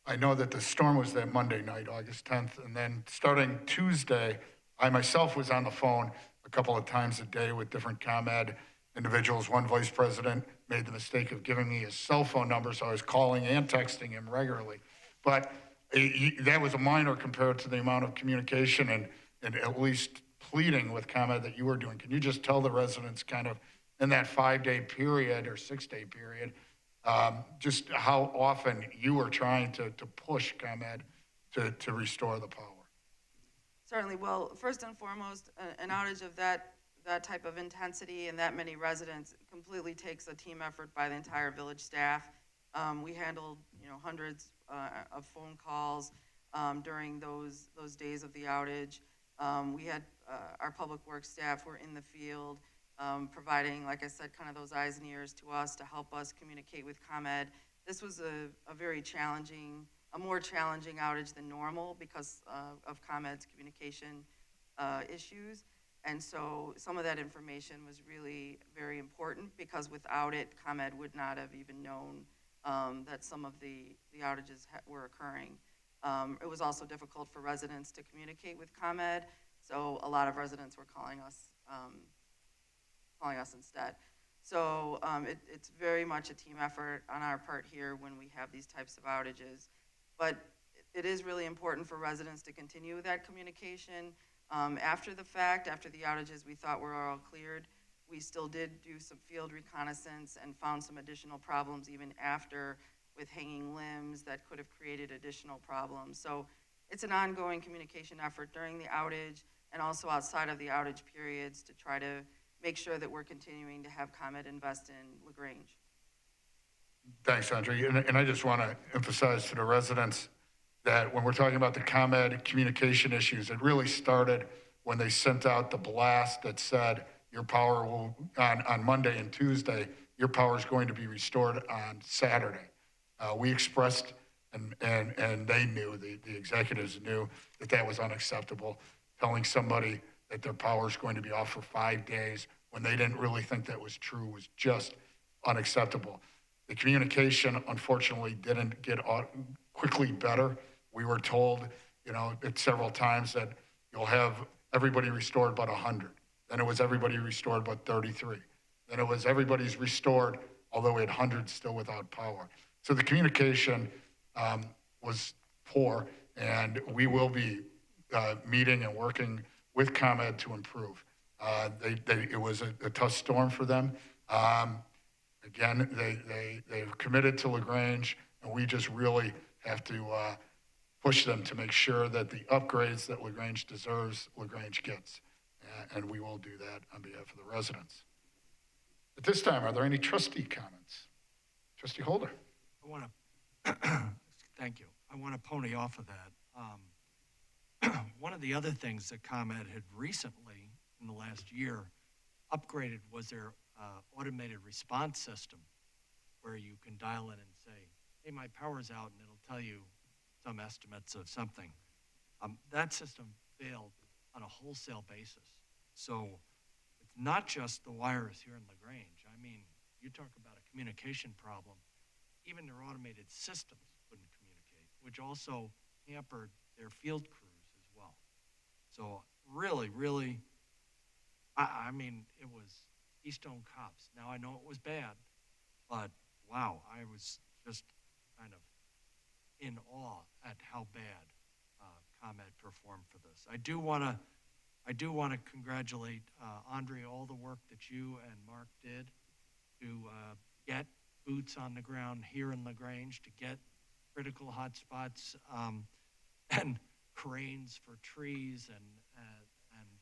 [SPEAKER 2] I know that the storm was that Monday night, August 10th, and then starting Tuesday, I myself was on the phone a couple of times a day with different ComEd individuals. One vice president made the mistake of giving me his cell phone number, so I was calling and texting him regularly. But that was a minor compared to the amount of communication and at least pleading with ComEd that you were doing. Can you just tell the residents kind of in that 5-day period or 6-day period, just how often you were trying to push ComEd to restore the power?
[SPEAKER 9] Certainly. Well, first and foremost, an outage of that type of intensity and that many residents completely takes a team effort by the entire village staff. We handled, hundreds of phone calls during those days of the outage. We had our public works staff were in the field, providing, like I said, kind of those eyes and ears to us to help us communicate with ComEd. This was a very challenging, a more challenging outage than normal because of ComEd's communication issues. And so some of that information was really very important because without it, ComEd would not have even known that some of the outages were occurring. It was also difficult for residents to communicate with ComEd, so a lot of residents were calling us instead. So it's very much a team effort on our part here when we have these types of outages. But it is really important for residents to continue that communication. After the fact, after the outages we thought were all cleared, we still did do some field reconnaissance and found some additional problems even after, with hanging limbs that could have created additional problems. So it's an ongoing communication effort during the outage and also outside of the outage periods to try to make sure that we're continuing to have ComEd invest in LaGrange.
[SPEAKER 2] Thanks, Andre. And I just want to emphasize to the residents that when we're talking about the ComEd communication issues, it really started when they sent out the blast that said your power will, on Monday and Tuesday, your power is going to be restored on Saturday. We expressed, and they knew, the executives knew that that was unacceptable. Telling somebody that their power is going to be off for 5 days when they didn't really think that was true was just unacceptable. The communication, unfortunately, didn't get quickly better. We were told, several times that you'll have everybody restored but 100. Then it was everybody restored but 33. Then it was everybody's restored, although we had hundreds still without power. So the communication was poor, and we will be meeting and working with ComEd to improve. It was a tough storm for them. Again, they've committed to LaGrange, and we just really have to push them to make sure that the upgrades that LaGrange deserves, LaGrange gets. And we will do that on behalf of the residents. At this time, are there any trustee comments? Trustee Holder.
[SPEAKER 3] I want to, thank you. I want to pony off of that. One of the other things that ComEd had recently, in the last year, upgraded was their automated response system, where you can dial in and say, hey, my power's out, and it'll tell you some estimates of something. That system failed on a wholesale basis. So it's not just the wires here in LaGrange. I mean, you talk about a communication problem. Even their automated systems couldn't communicate, which also hampered their field crews as well. So really, really, I mean, it was Keystone Cops. Now I know it was bad, but wow, I was just kind of in awe at how bad ComEd performed for this. I do want to congratulate Andre, all the work that you and Mark did to get boots on the ground here in LaGrange, to get critical hotspots and cranes for trees and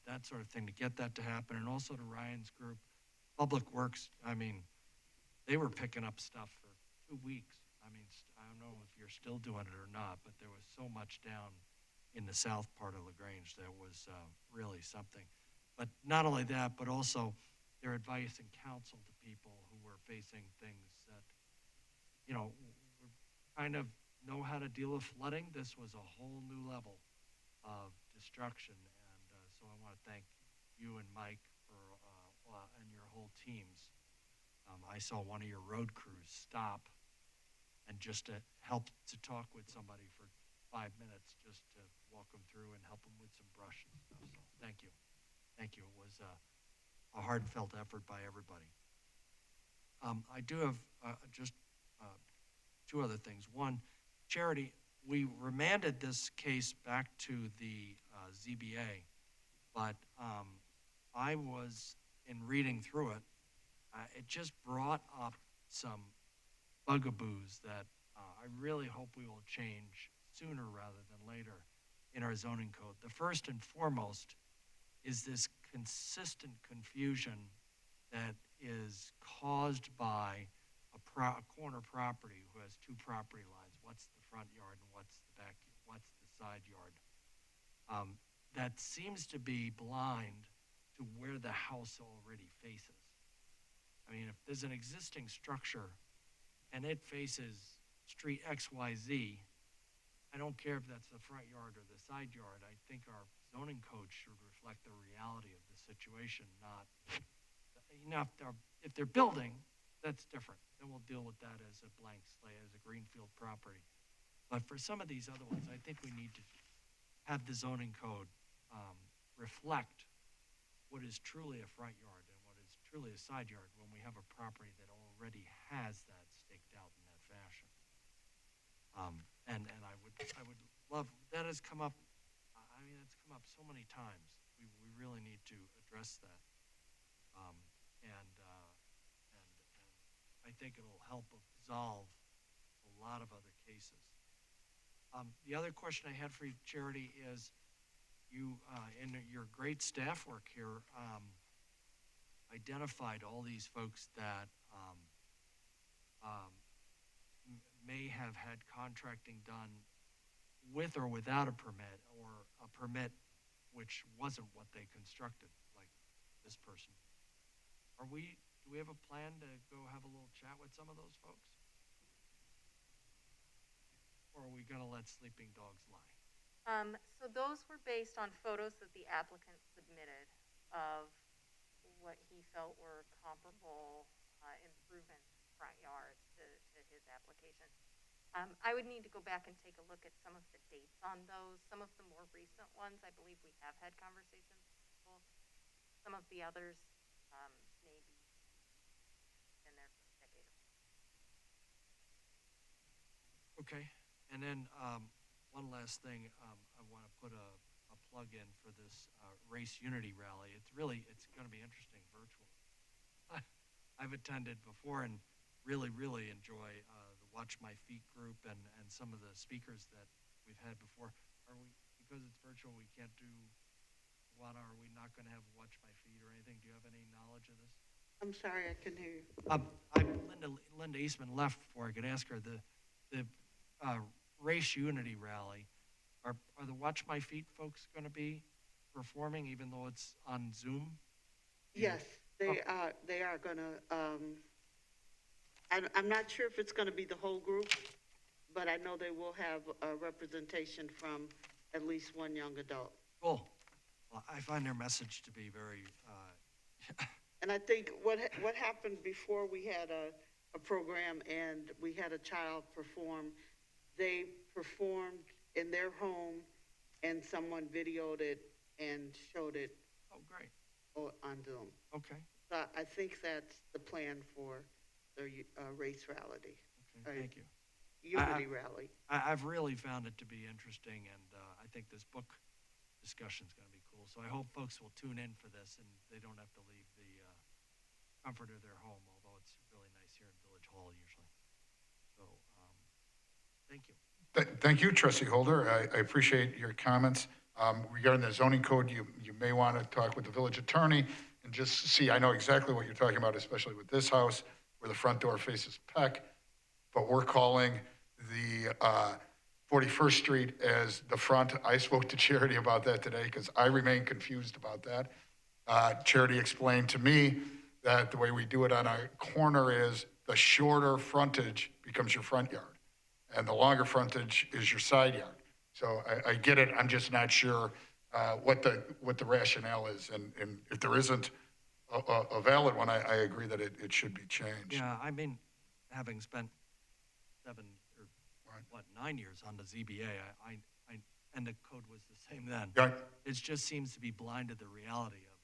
[SPEAKER 3] that sort of thing, to get that to happen. And also to Ryan's group, Public Works. I mean, they were picking up stuff for 2 weeks. I mean, I don't know if you're still doing it or not, but there was so much down in the south part of LaGrange that was really something. But not only that, but also their advice and counsel to people who were facing things that, kind of know how to deal with flooding. This was a whole new level of destruction. And so I want to thank you and Mike for, and your whole teams. I saw one of your road crews stop and just to help to talk with somebody for 5 minutes, just to walk them through and help them with some brush and stuff. So thank you. Thank you. It was a heartfelt effort by everybody. I do have just 2 other things. One, Charity, we remanded this case back to the ZBA, but I was, in reading through it, it just brought up some bugaboos that I really hope we will change sooner rather than later in our zoning code. The first and foremost is this consistent confusion that is caused by a corner property who has 2 property lines. What's the front yard and what's the back, what's the side yard? That seems to be blind to where the house already faces. I mean, if there's an existing structure and it faces street XYZ, I don't care if that's the front yard or the side yard. I think our zoning code should reflect the reality of the situation, not, if they're building, that's different. Then we'll deal with that as a blank slate, as a greenfield property. But for some of these other ones, I think we need to have the zoning code reflect what is truly a front yard and what is truly a side yard when we have a property that already has that staked out in that fashion. And I would love, that has come up, I mean, it's come up so many times. We really need to address that. And I think it'll help absolve a lot of other cases. The other question I had for you, Charity, is you, in your great staff work here, identified all these folks that may have had contracting done with or without a permit, or a permit which wasn't what they constructed, like this person. Do we have a plan to go have a little chat with some of those folks? Or are we gonna let sleeping dogs lie?
[SPEAKER 13] So those were based on photos that the applicant submitted of what he felt were comparable improvements in front yards to his application. I would need to go back and take a look at some of the dates on those. Some of the more recent ones, I believe we have had conversations with people. Some of the others, maybe been there for a decade or more.
[SPEAKER 3] Okay, and then one last thing, I want to put a plug in for this Race Unity Rally. It's going to be interesting virtually. I've attended before and really enjoy the Watch My Feet group and some of the speakers that we've had before. Because it's virtual, we can't do, are we not going to have Watch My Feet or anything? Do you have any knowledge of this?
[SPEAKER 14] I'm sorry, I couldn't hear you.
[SPEAKER 3] Linda Eastman left before I could ask her. The Race Unity Rally, are the Watch My Feet folks going to be performing even though it's on Zoom?
[SPEAKER 14] Yes, they are gonna, I'm not sure if it's gonna be the whole group, but I know they will have a representation from at least one young adult.
[SPEAKER 3] Cool. Well, I find their message to be very,
[SPEAKER 14] And I think what happened before we had a program and we had a child perform, they performed in their home and someone videoed it and showed it.
[SPEAKER 3] Oh, great.
[SPEAKER 14] On Zoom.
[SPEAKER 3] Okay.
[SPEAKER 14] So I think that's the plan for the race rally.
[SPEAKER 3] Okay, thank you.
[SPEAKER 14] Unity rally.
[SPEAKER 3] I've really found it to be interesting, and I think this book discussion is going to be cool. So I hope folks will tune in for this and they don't have to leave the comfort of their home, although it's really nice here in Village Hall usually. So, thank you.
[SPEAKER 2] Thank you, Trustee Holder. I appreciate your comments. Regarding the zoning code, you may want to talk with the village attorney and just see, I know exactly what you're talking about, especially with this house where the front door faces Peck, but we're calling the 41st Street as the front. I spoke to Charity about that today because I remain confused about that. Charity explained to me that the way we do it on a corner is the shorter frontage becomes your front yard and the longer frontage is your side yard. So I get it. I'm just not sure what the rationale is, and if there isn't a valid one, I agree that it should be changed.
[SPEAKER 3] Yeah, I mean, having spent 9 years on the ZBA, and the code was the same then.
[SPEAKER 2] Yeah.
[SPEAKER 3] It just seems to be blind to the reality of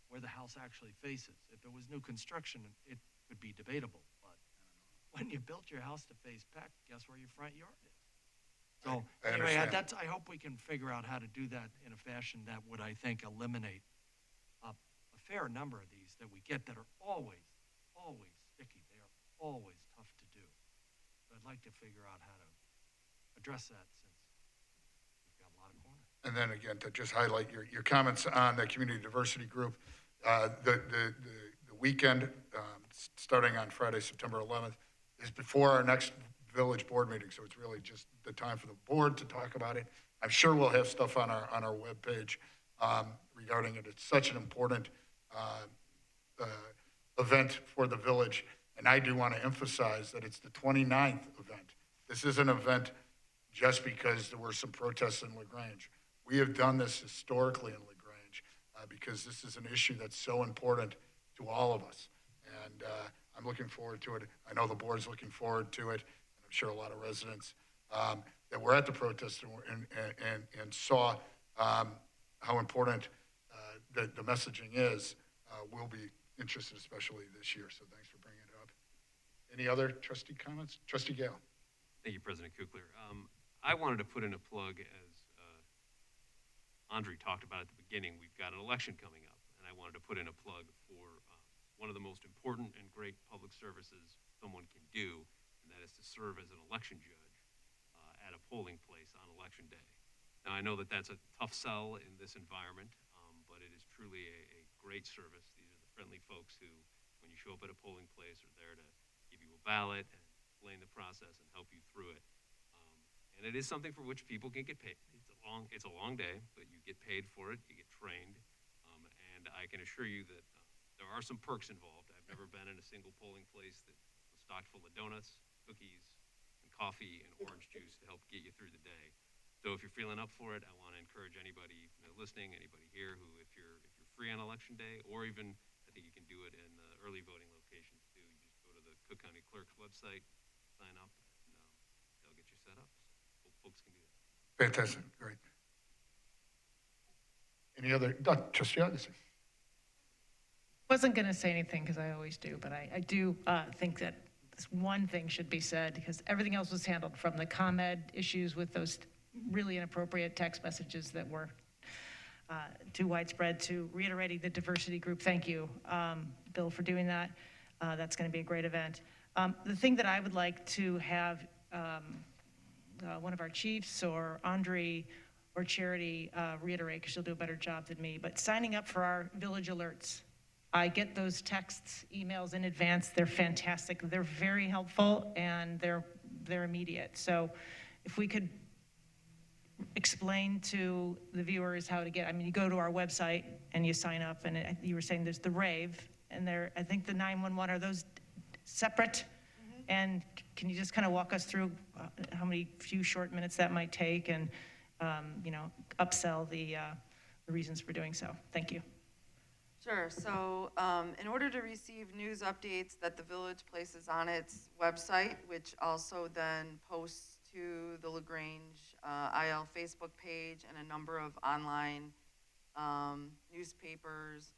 [SPEAKER 3] where the house actually faces. If it was new construction, it could be debatable, but when you built your house to face Peck, guess where your front yard is? So anyway, I hope we can figure out how to do that in a fashion that would, I think, eliminate a fair number of these that we get that are always sticky. They are always tough to do. So I'd like to figure out how to address that since we've got a lot of corners.
[SPEAKER 2] And then again, to just highlight your comments on the community diversity group, the weekend, starting on Friday, September 11th, is before our next village board meeting, so it's really just the time for the board to talk about it. I'm sure we'll have stuff on our webpage regarding it. It's such an important event for the village, and I do want to emphasize that it's the 29th event. This is an event just because there were some protests in LaGrange. We have done this historically in LaGrange because this is an issue that's so important to all of us, and I'm looking forward to it. I know the board's looking forward to it. I'm sure a lot of residents that were at the protest and saw how important the messaging is will be interested, especially this year, so thanks for bringing it up. Any other trustee comments? Trustee Gale?
[SPEAKER 15] Thank you, President Kukler. I wanted to put in a plug, as Andre talked about at the beginning. We've got an election coming up, and I wanted to put in a plug for one of the most important and great public services someone can do, and that is to serve as an election judge at a polling place on election day. Now, I know that that's a tough sell in this environment, but it is truly a great service. These are the friendly folks who, when you show up at a polling place, are there to give you a ballot and explain the process and help you through it. And it is something for which people can get paid. It's a long day, but you get paid for it, you get trained, and I can assure you that there are some perks involved. I've never been in a single polling place that was stocked full of donuts, cookies, and coffee and orange juice to help get you through the day. So if you're feeling up for it, I want to encourage anybody listening, anybody here who, if you're free on election day, or even I think you can do it in early voting locations too. You just go to the Cook County Clerk's website, sign up, and they'll get you set up. So hope folks can do that.
[SPEAKER 2] Fantastic, great. Any other, Trustee Augustine?
[SPEAKER 10] Wasn't going to say anything because I always do, but I do think that this one thing should be said, because everything else was handled, from the ComEd issues with those really inappropriate text messages that were too widespread, to reiterating the diversity group. Thank you, Bill, for doing that. That's going to be a great event. The thing that I would like to have one of our chiefs or Andre or Charity reiterate, because she'll do a better job than me, but signing up for our village alerts. I get those texts, emails in advance. They're fantastic. They're very helpful, and they're immediate. So if we could explain to the viewers how to get, I mean, you go to our website and you sign up, and you were saying there's the rave, and I think the 911, are those separate? Mm-hmm. And can you just kind of walk us through how many few short minutes that might take, and upsell the reasons for doing so? Thank you.
[SPEAKER 9] Sure. So in order to receive news updates that the village places on its website, which also then posts to the LaGrange IL Facebook page and a number of online newspapers,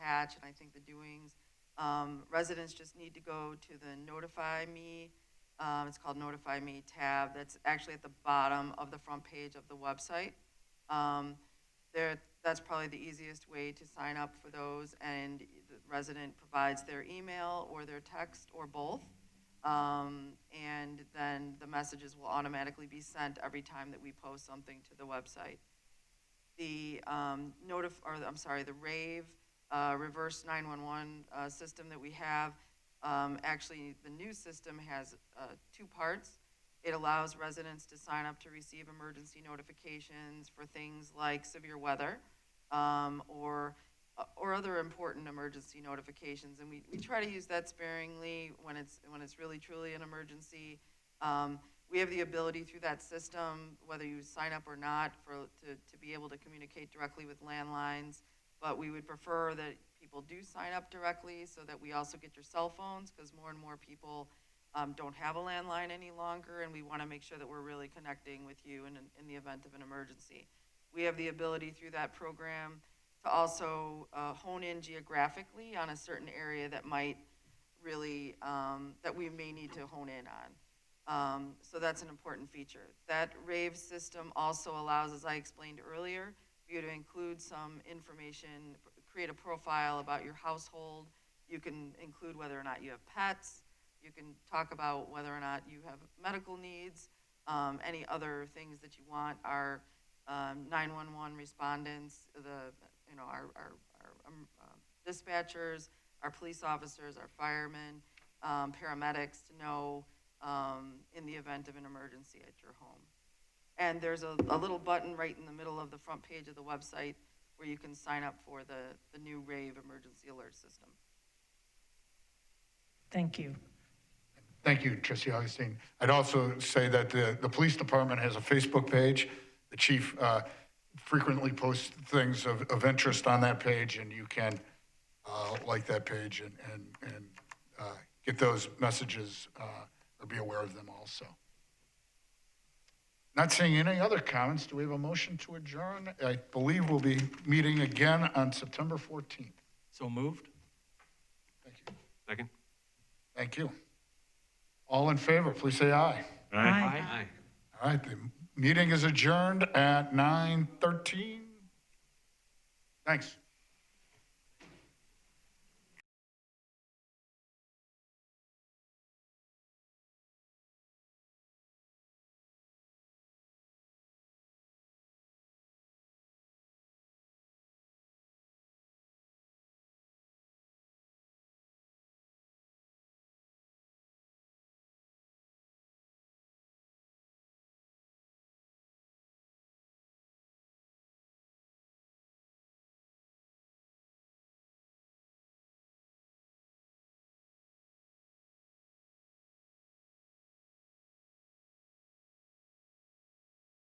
[SPEAKER 9] Patch, and I think the Doings, residents just need to go to the Notify Me, it's called Notify Me tab. That's actually at the bottom of the front page of the website. That's probably the easiest way to sign up for those, and the resident provides their email or their text or both, and then the messages will automatically be sent every time that we post something to the website. The the RAVE reverse 911 system that we have, actually the new system has two parts. It allows residents to sign up to receive emergency notifications for things like severe weather or other important emergency notifications, and we try to use that sparingly when it's really truly an emergency. We have the ability through that system, whether you sign up or not, to be able to communicate directly with landlines, but we would prefer that people do sign up directly so that we also get your cell phones, because more and more people don't have a landline any longer, and we want to make sure that we're really connecting with you in the event of an emergency. We have the ability through that program to also hone in geographically on a certain area that might really, that we may need to hone in on. So that's an important feature. That RAVE system also allows, as I explained earlier, for you to include some information, create a profile about your household. You can include whether or not you have pets. You can talk about whether or not you have medical needs, any other things that you want. Our 911 respondents, our dispatchers, our police officers, our firemen, paramedics to know in the event of an emergency at your home. And there's a little button right in the middle of the front page of the website where you can sign up for the new RAVE emergency alert system.
[SPEAKER 10] Thank you.
[SPEAKER 2] Thank you, Trustee Augustine. I'd also say that the police department has a Facebook page. The chief frequently posts things of interest on that page, and you can like that page and get those messages or be aware of them also. Not seeing any other comments, do we have a motion to adjourn? I believe we'll be meeting again on September 14th.
[SPEAKER 3] So moved?
[SPEAKER 15] Second?
[SPEAKER 2] Thank you. All in favor, please say aye.
[SPEAKER 10] Aye.
[SPEAKER 15] Aye.
[SPEAKER 2] All right, the meeting is adjourned at 9:13. Thanks.